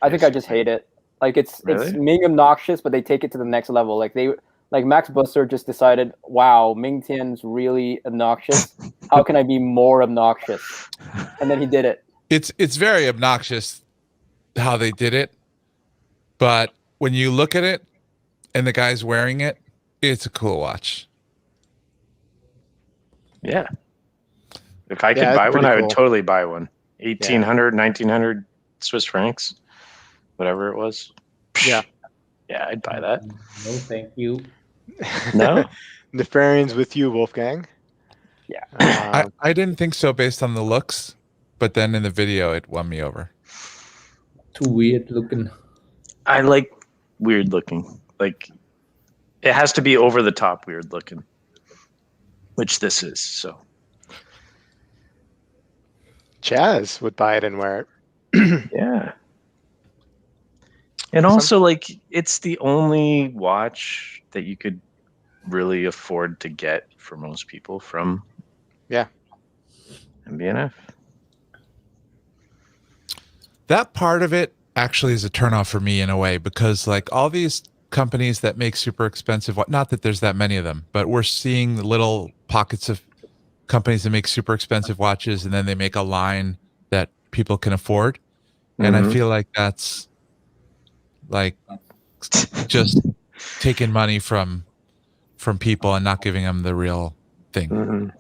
I think I just hate it. Like it's being obnoxious, but they take it to the next level. Like Max Busser just decided, wow, Ming Tian's really obnoxious. How can I be more obnoxious? And then he did it. It's very obnoxious how they did it, but when you look at it and the guy's wearing it, it's a cool watch. Yeah. If I could buy one, I would totally buy one. 1,800, 1,900 Swiss francs. Whatever it was. Yeah. Yeah, I'd buy that. No, thank you. No. Nefarian's with you, Wolfgang. Yeah. I didn't think so based on the looks, but then in the video it won me over. Too weird looking. I like weird looking. Like it has to be over the top weird looking. Which this is, so. Chaz would buy it and wear it. Yeah. And also, like, it's the only watch that you could really afford to get for most people from MB&F. That part of it actually is a turnoff for me in a way, because like all these companies that make super expensive, not that there's that many of them, but we're seeing little pockets of companies that make super expensive watches, and then they make a line that people can afford. And I feel like that's like just taking money from people and not giving them the real thing.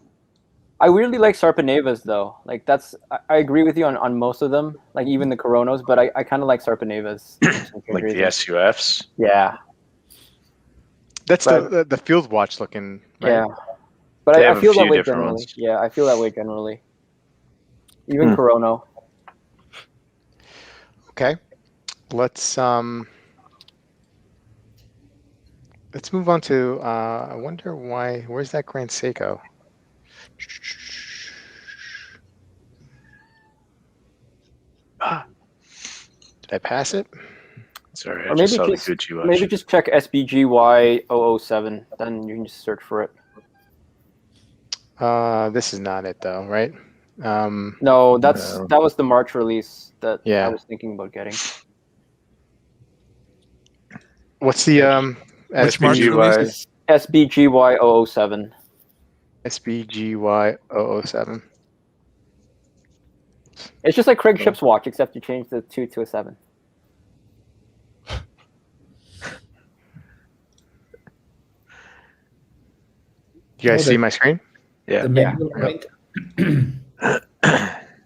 I weirdly like Sarpanevas though. Like I agree with you on most of them, like even the Coronos, but I kind of like Sarpanevas. Like the SUFs? Yeah. That's the field watch looking. Right? Yeah. But I feel that way generally. Ones. Yeah, I feel that way generally. Even Corono. Okay. Let's move on to I wonder where's that Grand Seiko? Did I pass it? Sorry, I just saw the Gucci watch. Maybe just check SBGY007, then you can just search for it. This is not it though, right? No, that was the March release that I was thinking about getting. What's the which March release? SBGY007. SBGY007. It's just like Craig Ship's watch, except you change the 2 to a 7. You guys Oh, see my screen? Yeah. The manual mind.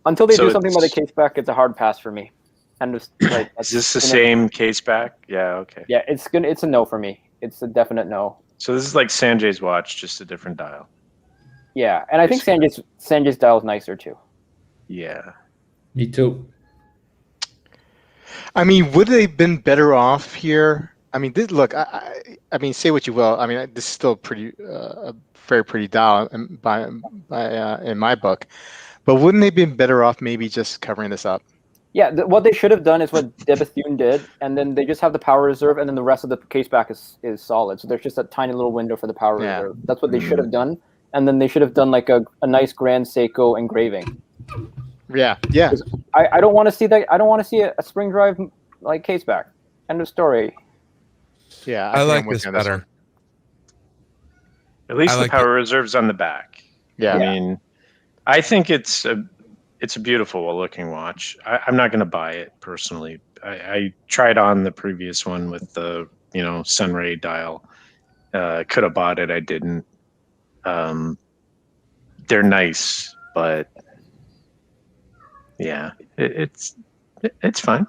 Until they So do something by the it's- case back, it's a hard pass for me. And just like Is this the gonna- same case back? Yeah. Okay. Yeah, it's a no for me. It's a definite no. So this is like Sanjay's watch, just a different dial. Yeah, and I think Sanjay's dial is nicer too. Yeah. Me too. I mean, would they have been better off here? I mean, look. I mean, say what you will. I mean, this is still pretty, a very pretty dial in my book. But wouldn't they have been better off maybe just covering this up? Yeah, what they should have done is what Debethune did, and then they just have the power reserve, and then the rest of the case back is solid. So there's just a tiny little window for the power reserve. That's what they should have done, and then they should have done like a nice Grand Seiko engraving. Yeah. I don't want to see that. I don't want to see a spring drive like case back. End of story. Yeah, I think like I'm with this you on one. better. At least I the like power reserve's on the back. Yeah. I mean, I think it's a beautiful looking watch. I'm not going to buy it personally. I tried on the previous one with the Sunray dial. Could have bought it. I didn't. They're nice, but yeah, it's fine.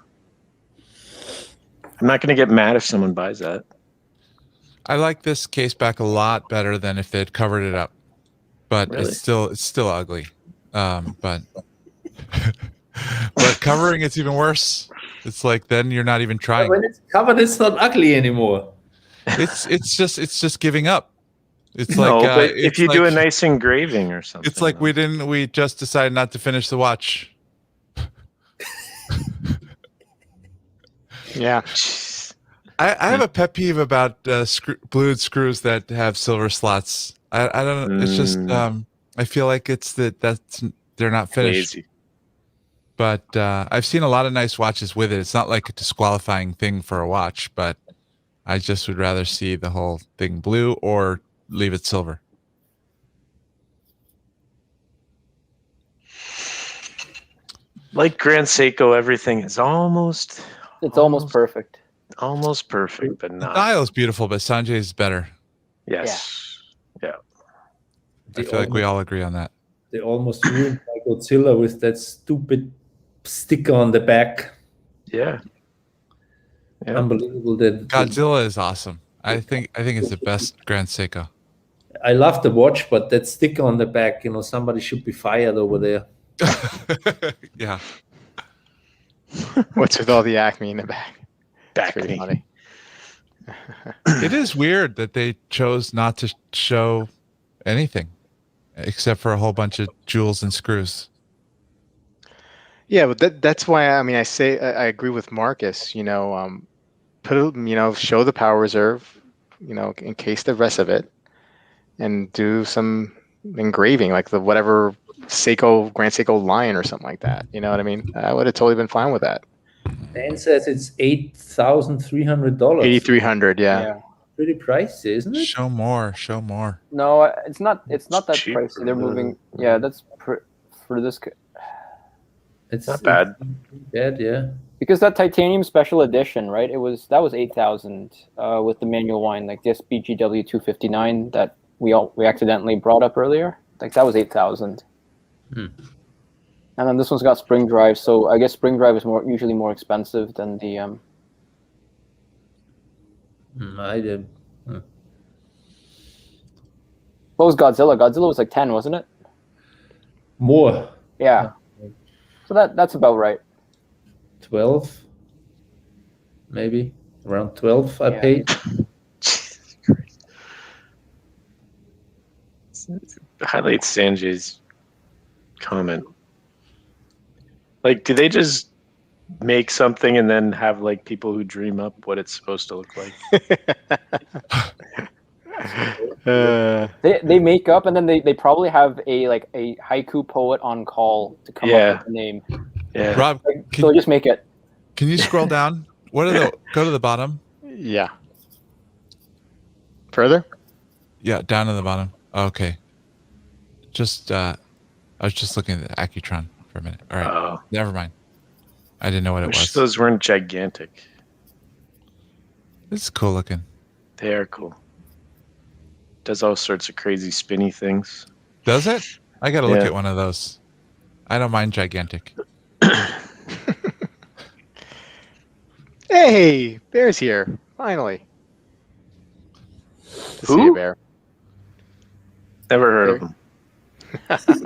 I'm not going to get mad if someone buys that. I like this case back a lot better than if they'd covered it up, but Really? it's still ugly. But but covering it's even worse. It's like then you're not even trying. When it's covered, it's not ugly anymore. It's just giving up. It's No, like but if it's you do a like- nice engraving or something, it's like we just decided not to finish the watch. Yeah. I have a pet peeve about blued screws that have silver slots. I don't know. It's just I feel like it's that's they're not finished. lazy. But I've seen a lot of nice watches with it. It's not like a disqualifying thing for a watch, but I just would rather see the whole thing blue or leave it silver. Like Grand Seiko, everything is almost Perfect. almost perfect, but The not. dial is beautiful, but Sanjay's better. Yes. Yeah. I feel like we all agree on that. They almost ruined my Godzilla with that stupid sticker on the back. Yeah. Yeah. Unbelievable. That Godzilla is awesome. I think it's the best Grand Seiko. I love the watch, but that sticker on the back, somebody should be fired over there. Yeah. What's with all the Acme in the back? Back Pretty me. funny. It is weird that they chose not to show anything except for a whole bunch of jewels and screws. Yeah, but that's why I mean I agree with Marcus. Show the power reserve, encase the rest of it, and do some engraving like the whatever Grand Seiko line or something like that. You know what I mean? I would have totally been fine with that. Dan says it's $8,300. $8,300, yeah. Pretty pricey, isn't it? Show more. No, it's not. It's not that cheaper. pricey. They're moving. Yeah, that's for this It's Not bad. Bad, yeah. because that titanium special edition, right? That was 8,000 with the manual wine, like this BGW 259 that we accidentally brought up earlier. Like that was 8,000. And then this one's got spring drive, so I guess spring drive is usually more expensive than the I did. What was Godzilla? Godzilla was like 10, wasn't it? More. Yeah. So that's about right. 12, maybe around 12 I paid. Highlight Sanjay's comment. Like, do they just make something and then have like people who dream up what it's supposed to look like? They make up, and then they probably have a haiku poet on call to come up with the name. Yeah. Rob, So just make it. can you scroll down? Go to the bottom? Yeah. Further? Yeah, down to the bottom. Okay. Just I was just looking at the Accutron for a minute. All right. Never mind. I didn't know what it Wish was. those weren't gigantic. It's cool looking. They are cool. does all sorts of crazy spinny things. Does it? I got to look Yeah. at one of those. I don't mind gigantic. Hey, Bear's here. Finally. To see a Who? bear. Never heard There- of them.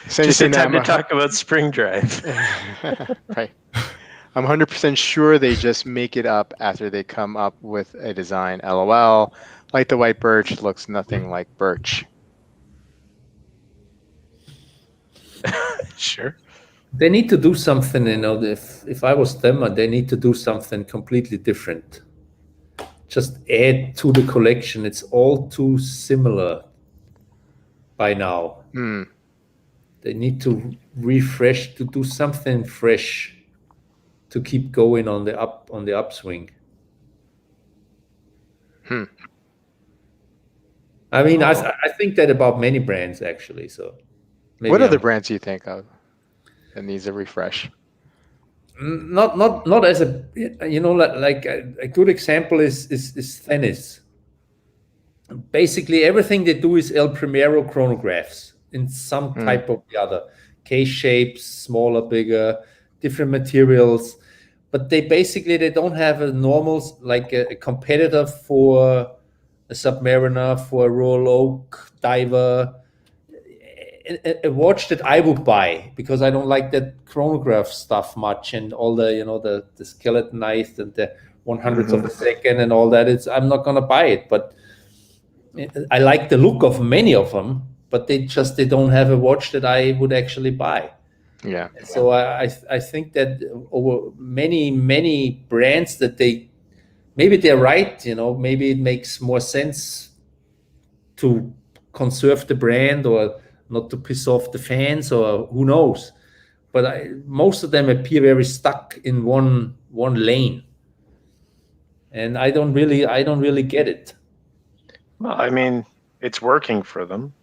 So Just in anything time to I'm- talk about spring drive. Right. I'm 100% sure they just make it up after they come up with a design. LOL. Like the white birch looks nothing like birch. Sure. They need to do something, if I was them, they need to do something completely different. Just add to the collection. It's all too similar by now. Hmm. They need to refresh, to do something fresh to keep going on the upswing. Hmm. I mean, Oh. I think that about many brands actually. So maybe What other I'm- brands do you think of that needs a refresh? not as a like a good example is tennis. Basically, everything they do is El Primero chronographs in some type of the other case shapes, smaller, bigger, different materials. But they don't have a normal like a competitor for a Submariner, for a Royal Oak diver. A watch that I would buy because I don't like that chronograph stuff much and all the the skeletonized and the 100th of a second and all that. I'm not gonna buy it, but I like the look of many of them, but they don't have a watch that I would actually buy. Yeah. So I think that over many brands that maybe they're right, maybe it makes more sense to conserve the brand or not to piss off the fans or who knows. But most of them appear very stuck in one lane, and I don't really get it. Well, I mean, it's working for them.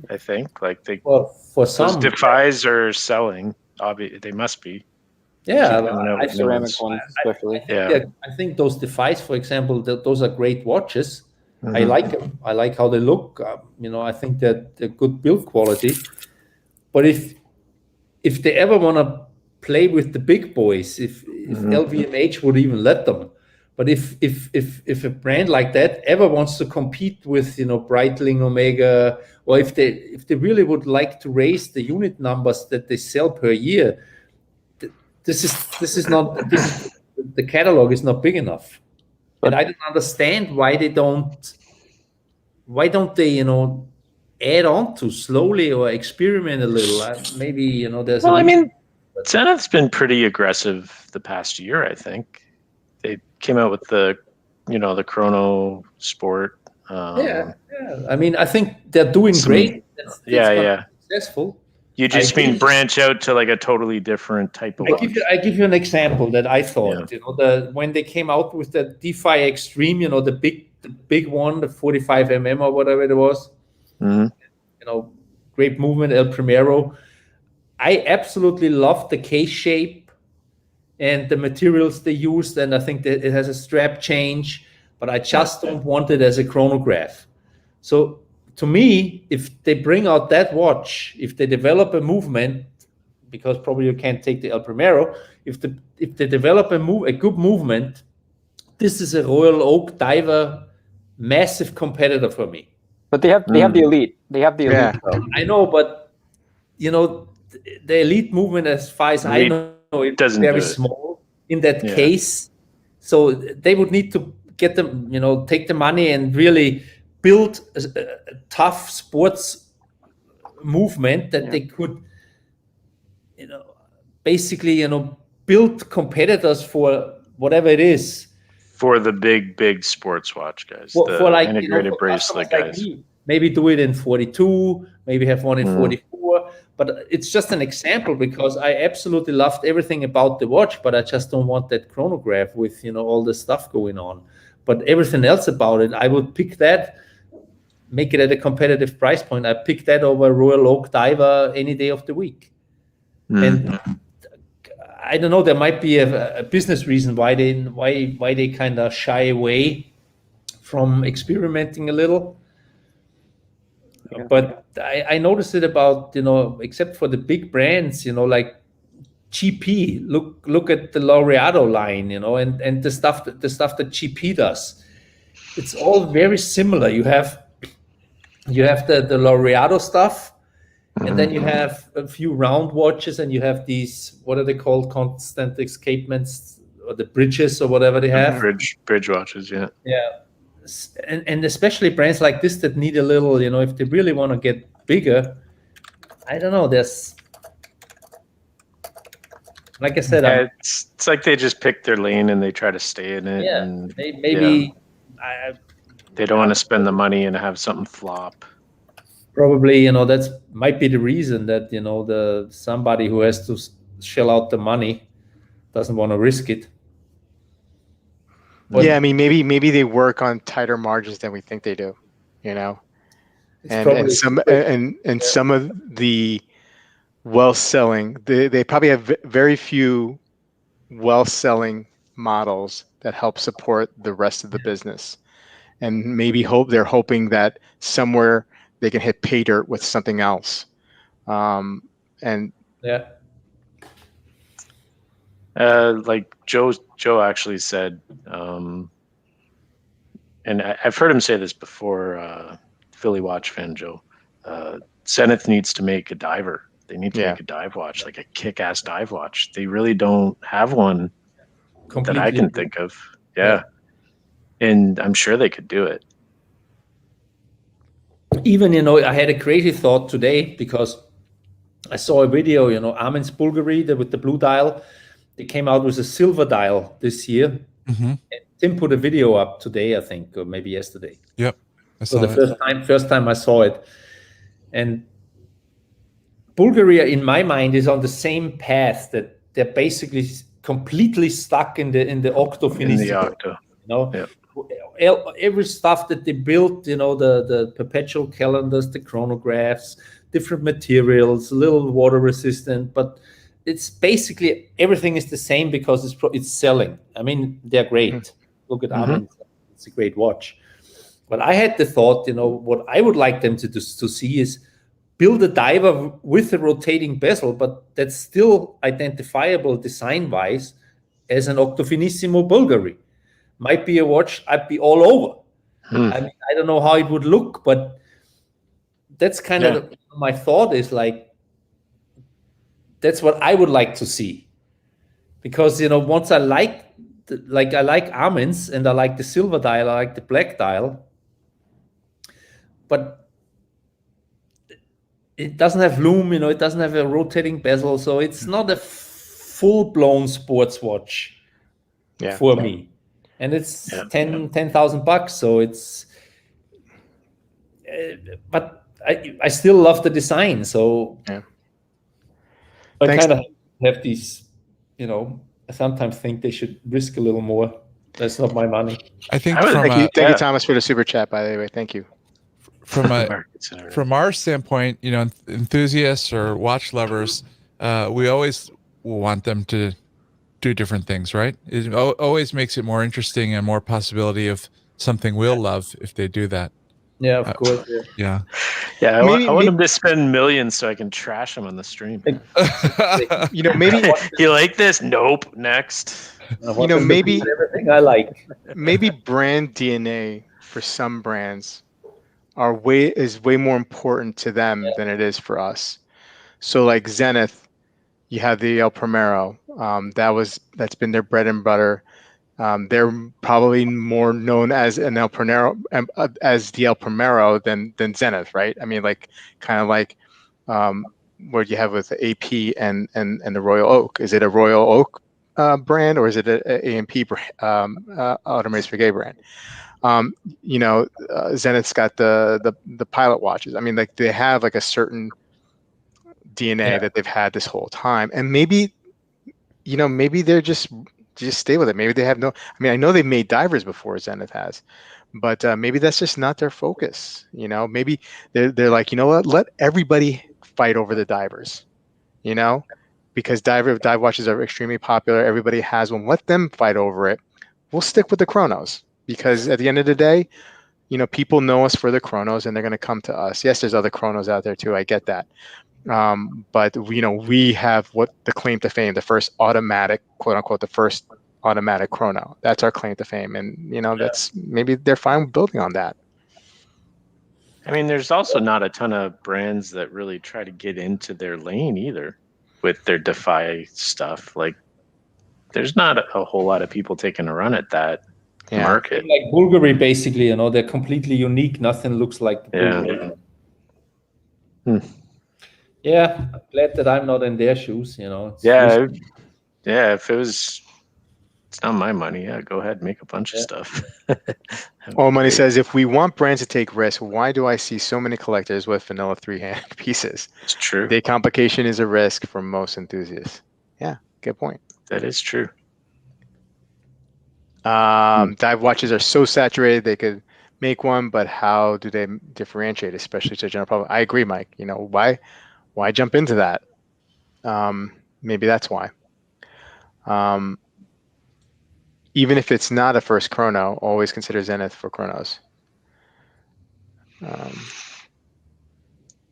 I think like Well, for those some, Defies are selling. They must be. yeah, Keep coming out with new Ceramic ones. ones, especially. Yeah. I think those Defies, for example, those are great watches. I Mhm. like them. I like how they look. I think that they're good build quality. But if they ever want to play with the big boys, if LVMH would even let them, but if a brand like that ever wants to compete with Breitling, Omega, or if they really would like to raise the unit numbers that they sell per year, this is not the catalog is not big enough, and I don't understand why don't they add on to slowly or experiment a little. Maybe there's. Well, a I reason. mean, Zenith's been pretty aggressive the past year. I think they came out with the Chrono Sport. Yeah. I mean, I think they're doing great. That's yeah, gonna yeah. be successful. You just I mean agree. branch out to like a totally different type of watch. I give you an example that I thought. When they came out with the DeFi Extreme, the big one, the 45 or whatever it was. Mhm. Great movement, El Primero. I absolutely love the case shape and the materials they used, and I think that it has a strap change, but I just don't want it as a chronograph. So to me, if they bring out that watch, if they develop a movement, because probably you can't take the El Primero, if they develop a good movement, this is a Royal Oak diver, massive competitor for me. But they have the elite. They have the elite. Yeah. Though. I know, but the elite movement, as far as I know, it's doesn't very do it. small in that Yeah. case. So they would need to get them, take the money and really build a tough sports movement that they could, basically, build competitors for whatever it is. For the big sports watch guys, the For like integrated for bracelet customers like guys. me, maybe do it in 42, maybe have one in Mhm. 44. But it's just an example because I absolutely loved everything about the watch, but I just don't want that chronograph with all the stuff going on. But everything else about it, I would pick that, make it at a competitive price point. I pick that over Royal Oak Diver any day of the week. Mhm. And I don't know. There might be a business reason why they kind of shy away from experimenting a little. Yeah. But I noticed it about, except for the big brands, like GP. Look at the Laureado line, and the stuff that GP does. It's all very similar. You have the Laureado stuff, and then you have a few round watches, and you have these, what are they called, constant escapements, or the bridges, or whatever they have. Bridge watches, yeah. Yeah. And especially brands like this that need a little, if they really want to get bigger, I don't know. There's, like I said, Yeah, it's like they just pick their lane and they try to stay in it. yeah, And maybe they don't want to spend the money and have something flop. probably, that's might be the reason that, the somebody who has to shell out the money doesn't want to risk it. But yeah, I mean, maybe they work on tighter margins than we think they do, it's and probably some of the well-selling, they probably have very few well-selling models that help support the rest of the business, and maybe they're hoping that somewhere they can hit pay dirt with something else, and yeah. Like Joe actually said, and I've heard him say this before, Philly watch fan Joe, Zenith needs to make a diver. They need to make a dive watch, like a kick-ass dive watch. They really don't have one that I can think of. Yeah. And I'm sure they could do it. Even, I had a crazy thought today because I saw a video, Amin's Bulgari with the blue dial. They came out with a silver dial this year. Mm-hmm. And Tim put a video up today, I think, or maybe yesterday. Yep. So first time I saw it. And Bulgaria, in my mind, is on the same path that they're basically completely stuck in the octo finissimo. Every stuff that they built, the perpetual calendars, the chronographs, different materials, a little water resistant, but it's basically everything is the same because it's selling. I mean, they're great. Look at Amin; it's a great watch. But I had the thought, what I would like them to see is build a diver with a rotating bezel, but that's still identifiable design-wise as an Octofinissimo Bulgari. Might be a watch I'd be all over. I mean, I don't know how it would look, but that's kind of my thought is like, that's what I would like to see. Because, once I like Amin's and I like the silver dial, I like the black dial, but it doesn't have lume, it doesn't have a rotating bezel, so it's not a full-blown sports watch for me. And it's $10,000, so it's. But I still love the design, so I kind of have these. I sometimes think they should risk a little more. That's not my money. I think thank you, Thomas, for the super chat. By the way, thank you. From our standpoint, enthusiasts or watch lovers, we always want them to do different things, right? It always makes it more interesting and more possibility of something we'll love if they do that. Yeah, of course. Yeah. I want them to spend millions so I can trash them on the stream. Maybe you like this? Nope. Next. Maybe everything I like. Maybe brand DNA for some brands is way more important to them than it is for us. So like Zenith, you have the El Primero. That's been their bread and butter. They're probably more known as the El Primero than Zenith, right? I mean, like kind of like what you have with the AP and the Royal Oak. Is it a Royal Oak brand or is it a AMP Automated Frigate brand? Zenith's got the pilot watches. I mean, like they have like a certain DNA that they've had this whole time, and maybe they're just stay with it. Maybe they have no. I mean, I know they've made divers before, Zenith has, but maybe that's just not their focus. Maybe they're like, you know what? Let everybody fight over the divers. because dive watches are extremely popular. Everybody has one. Let them fight over it. We'll stick with the chronos because at the end of the day, people know us for the chronos and they're going to come to us. Yes, there's other chronos out there too. I get that. But we have what the claim to fame, the first automatic, quote unquote, the first automatic chrono. That's our claim to fame. And, that's maybe they're fine building on that. I mean, there's also not a ton of brands that really try to get into their lane either with their Defy stuff. Like, there's not a whole lot of people taking a run at that market. Like Bulgari, basically, they're completely unique. Nothing looks like the Bulgari. Yeah, I'm glad that I'm not in their shoes. Yeah, if it's not my money, go ahead and make a bunch of stuff. All Money says, if we want brands to take risks, why do I see so many collectors with vanilla 3-hand pieces? It's true. Day complication is a risk for most enthusiasts. Yeah, good point. That is true. Dive watches are so saturated they could make one, but how do they differentiate, especially to the general public? I agree, Mike. Why jump into that? Maybe that's why. Even if it's not a first chrono, always consider Zenith for chronos. I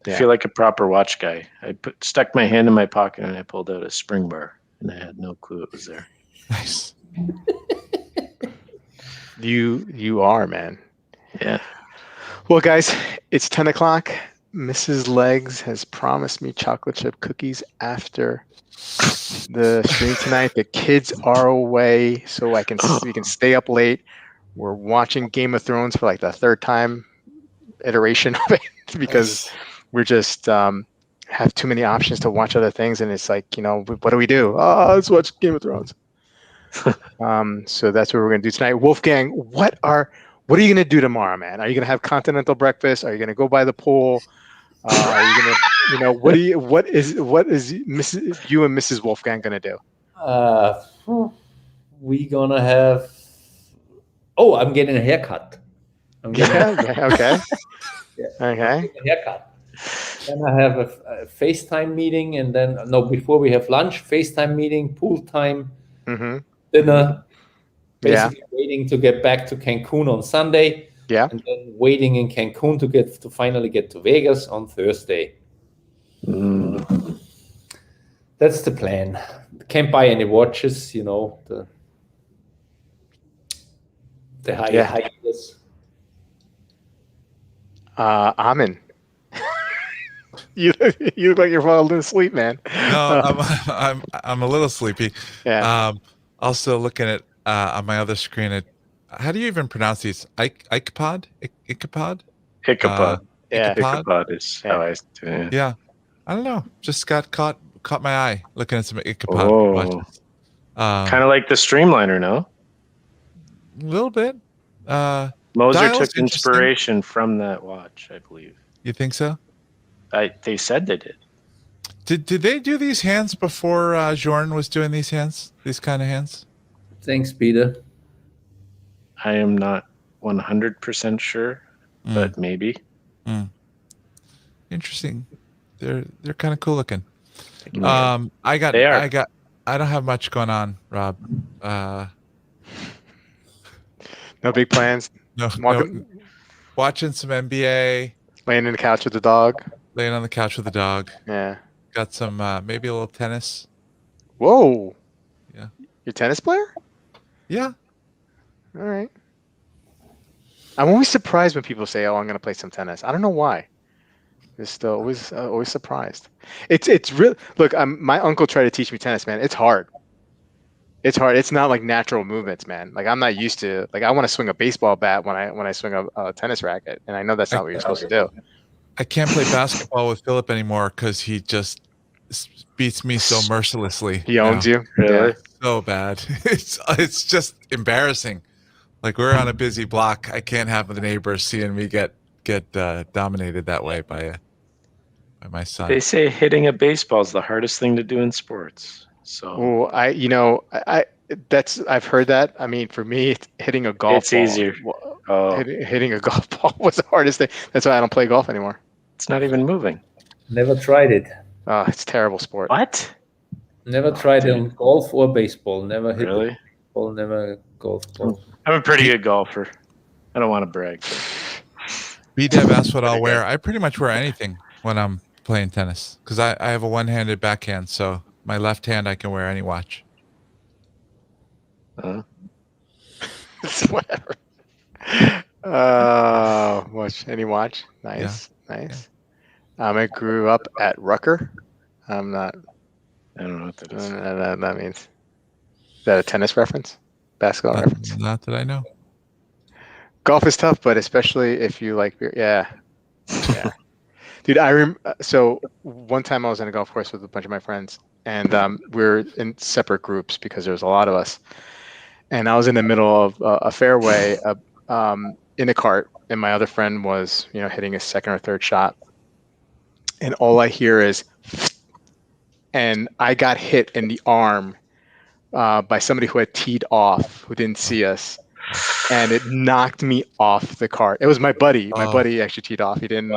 feel like a proper watch guy. I stuck my hand in my pocket and I pulled out a spring bar, and I had no clue it was there. Nice. You are, man. Yeah. Well, guys, it's 10 o'clock. Mrs. Legs has promised me chocolate chip cookies after the stream tonight. The kids are away, so we can stay up late. We're watching Game of Thrones for like the third time iteration of it because we're just have too many options to watch other things, and it's like, what do we do? Let's watch Game of Thrones. So that's what we're gonna do tonight. Wolfgang, what are you gonna do tomorrow, man? Are you gonna have continental breakfast? Are you gonna go by the pool? Are you gonna, what is Mrs. you and Mrs. Wolfgang gonna do? We gonna have. Oh, I'm getting a haircut. Okay. Okay. A haircut. Then I have a FaceTime meeting, and then before we have lunch, FaceTime meeting, pool time, dinner. Basically, waiting to get back to Cancun on Sunday. Yeah. And then waiting in Cancun to finally get to Vegas on Thursday. That's the plan. Can't buy any watches, the high heels. Amin. You look like you're falling asleep, man. No, I'm a little sleepy. Yeah. Also looking at on my other screen how do you even pronounce these? Ichabod? Ichabod. Yeah. Ichabod is how I do it. Yeah. I don't know. Just caught my eye looking at some Ichabod watches. Kind of like the Streamliner, no? A little bit. Moser took inspiration from that watch, I believe. You think so? They said they did. Did they do these hands before Jorn was doing these kind of hands? Thanks, Peter. I am not 100% sure, but maybe. Interesting. They're kind of cool looking. They I don't have much going on, Rob. No big plans. No. Watching some NBA. Laying in the couch with the dog. Laying on the couch with the dog. Yeah. Got some maybe a little tennis. Whoa. Yeah. You're a tennis player? Yeah. All right. I'm always surprised when people say, "Oh, I'm going to play some tennis." I don't know why. Just always surprised. It's real. Look, my uncle tried to teach me tennis, man. It's hard. It's hard. It's not like natural movements, man. Like I'm not used to. Like I want to swing a baseball bat when I swing a tennis racket, and I know that's not what you're supposed to do. I can't play basketball with Philip anymore because he just beats me so mercilessly. He owns you. Really? So bad. It's just embarrassing. Like we're on a busy block. I can't have the neighbors seeing me get dominated that way by my son. They say hitting a baseball is the hardest thing to do in sports. So I've heard that. I mean, for me, hitting a golf it's ball. Easier. Hitting a golf ball was the hardest thing. That's why I don't play golf anymore. It's not even moving. Never tried it. Oh, it's a terrible sport. What? Never tried on golf or baseball. Never hit Really? the ball. Never golf ball. I'm a pretty good golfer. I don't want to brag. B-Dev asked what I'll Pretty good. wear. I pretty much wear anything when I'm playing tennis because I have a one-handed backhand, so my left hand I can wear any watch. Whatever. Watch any watch? Nice, nice. I grew up at Rucker. I'm not. I don't know what that is. That means. Is that a tennis reference? Basketball reference? Not that I know. Golf is tough, but especially if you like beer. Yeah. Dude, so one time I was in a golf course with a bunch of my friends, and we're in separate groups because there was a lot of us. And I was in the middle of a fairway in a cart, and my other friend was, hitting his second or third shot. And all I hear is, and I got hit in the arm by somebody who had teed off, who didn't see us. And it knocked me off the cart. It was my buddy. My buddy actually teed off. He didn't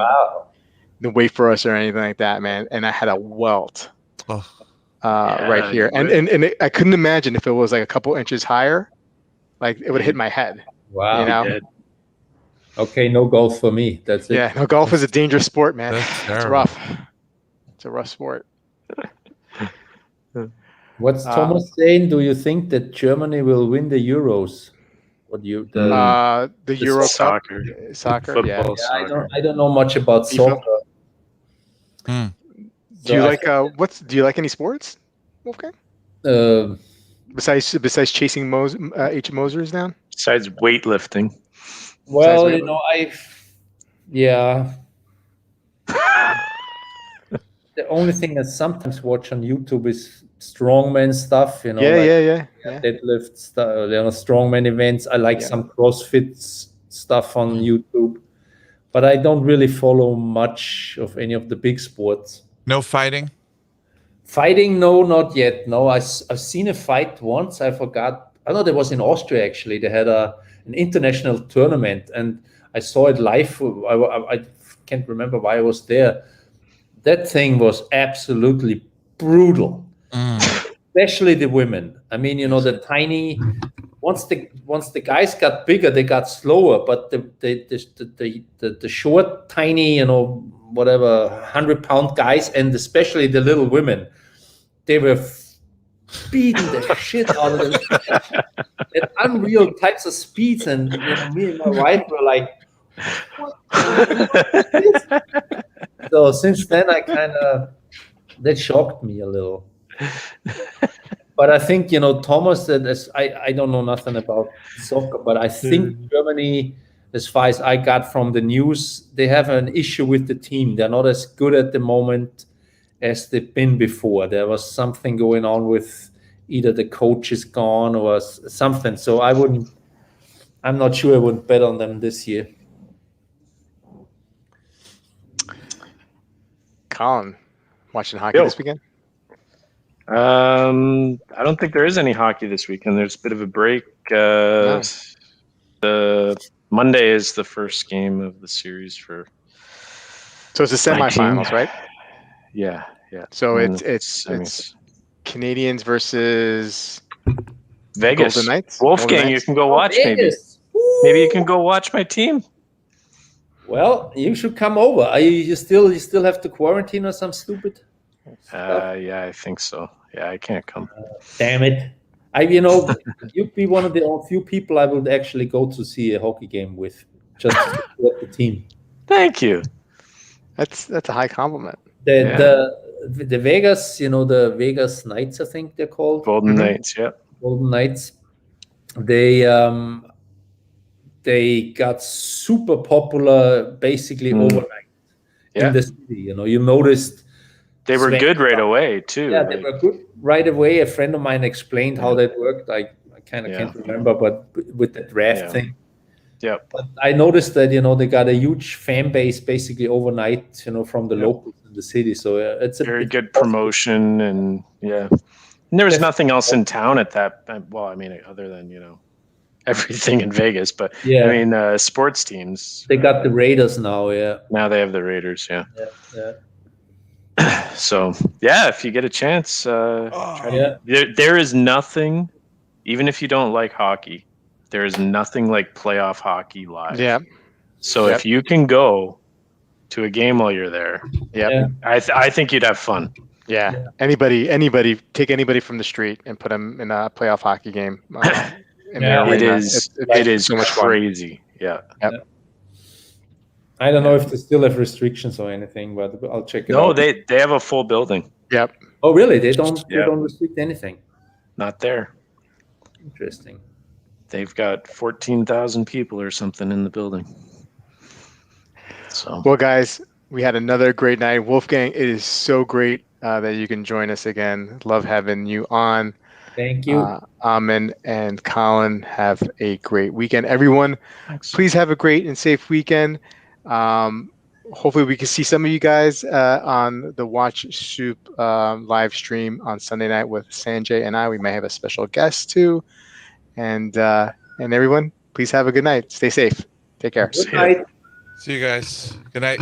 wait for us or anything like that, man. And I had a welt right here. And I couldn't imagine if it was like a couple inches higher, like it would hit my head. Wow. Okay, no golf for me. That's it. Yeah, no, golf is a dangerous sport, man. It's rough. It's a rough sport. What's Thomas saying? Do you think that Germany will win the Euros? What you the Euro soccer, football, soccer. I don't know much about soccer. Do you like do you like any sports, Wolfgang? Besides chasing H. Mosers down? Besides weightlifting. Well, the only thing I sometimes watch on YouTube is strongman stuff, deadlift stuff, strongman events. I like some CrossFit stuff on YouTube, but I don't really follow much of any of the big sports. No fighting? Fighting, no, not yet. No, I've seen a fight once. I forgot. I know it was in Austria, actually. They had an international tournament, and I saw it live. I can't remember why I was there. That thing was absolutely brutal, especially the women. I mean, the tiny. Once the guys got bigger, they got slower. But the short, tiny, 100-pound guys, and especially the little women, they were beating the shit out of them at unreal types of speeds. And me and my wife were like, what? So since then, that shocked me a little. But I think, Thomas said, I don't know nothing about soccer, but I think Germany, as far as I got from the news, they have an issue with the team. They're not as good at the moment as they've been before. There was something going on with either the coach is gone or something. So I'm not sure I would bet on them this year. Colin, watching hockey this weekend? I don't think there is any hockey this weekend. There's a bit of a break. The Monday is the first game of the series for. So it's the semifinals, right? Yeah. So it's Canadians versus Vegas. Golden Knights. Wolfgang, you can go watch maybe. Maybe you can go watch my team. Well, you should come over. You still have to quarantine or some stupid stuff? Yeah, I think so. Yeah, I can't come. Damn it. You'd be one of the few people I would actually go to see a hockey game with, just to support the team. Thank you. That's a high compliment. The Vegas, the Vegas Knights, I think they're called. Golden Knights, yeah. Golden Knights. They got super popular basically overnight in the city. You noticed they were good right away too. Yeah, they were good right away. A friend of mine explained how that worked. I kind of can't remember, but with the draft thing. Yeah. But I noticed that they got a huge fan base basically overnight. From the locals in the city. So it's a very good promotion, and there was nothing else in town at that. Well, I mean, other than everything in Vegas, but I mean, sports teams. They got the Raiders now. Yeah. Now they have the Raiders. Yeah. So yeah, if you get a chance, try Yeah. there is nothing, even if you don't like hockey, there is nothing like playoff hockey live. Yeah. So Yep. if you can go to a game while you're there, Yep. Yeah. I think you'd have fun. Yeah. Yeah. Anybody, take anybody from the street and put them in a playoff hockey game in Yeah. the It arena. is like it is so much fun. crazy. Yeah. I don't know if they still have restrictions or anything, but I'll check it No, out. they have a full building. Yep. Oh, really? They don't Yeah. restrict anything. Not there. Interesting. They've got 14,000 people or something in the building. So Well, guys, we had another great night. Wolfgang, it is so great that you can join us again. Love having you on. Thank you. Amin and Colin, have a great weekend. Everyone, thanks. please have a great and safe weekend. Hopefully we can see some of you guys on the Watch Soup live stream on Sunday night with Sanjay and I. We may have a special guest too. And everyone, please have a good night. Stay safe. Take care. Good night. See you guys. Good night.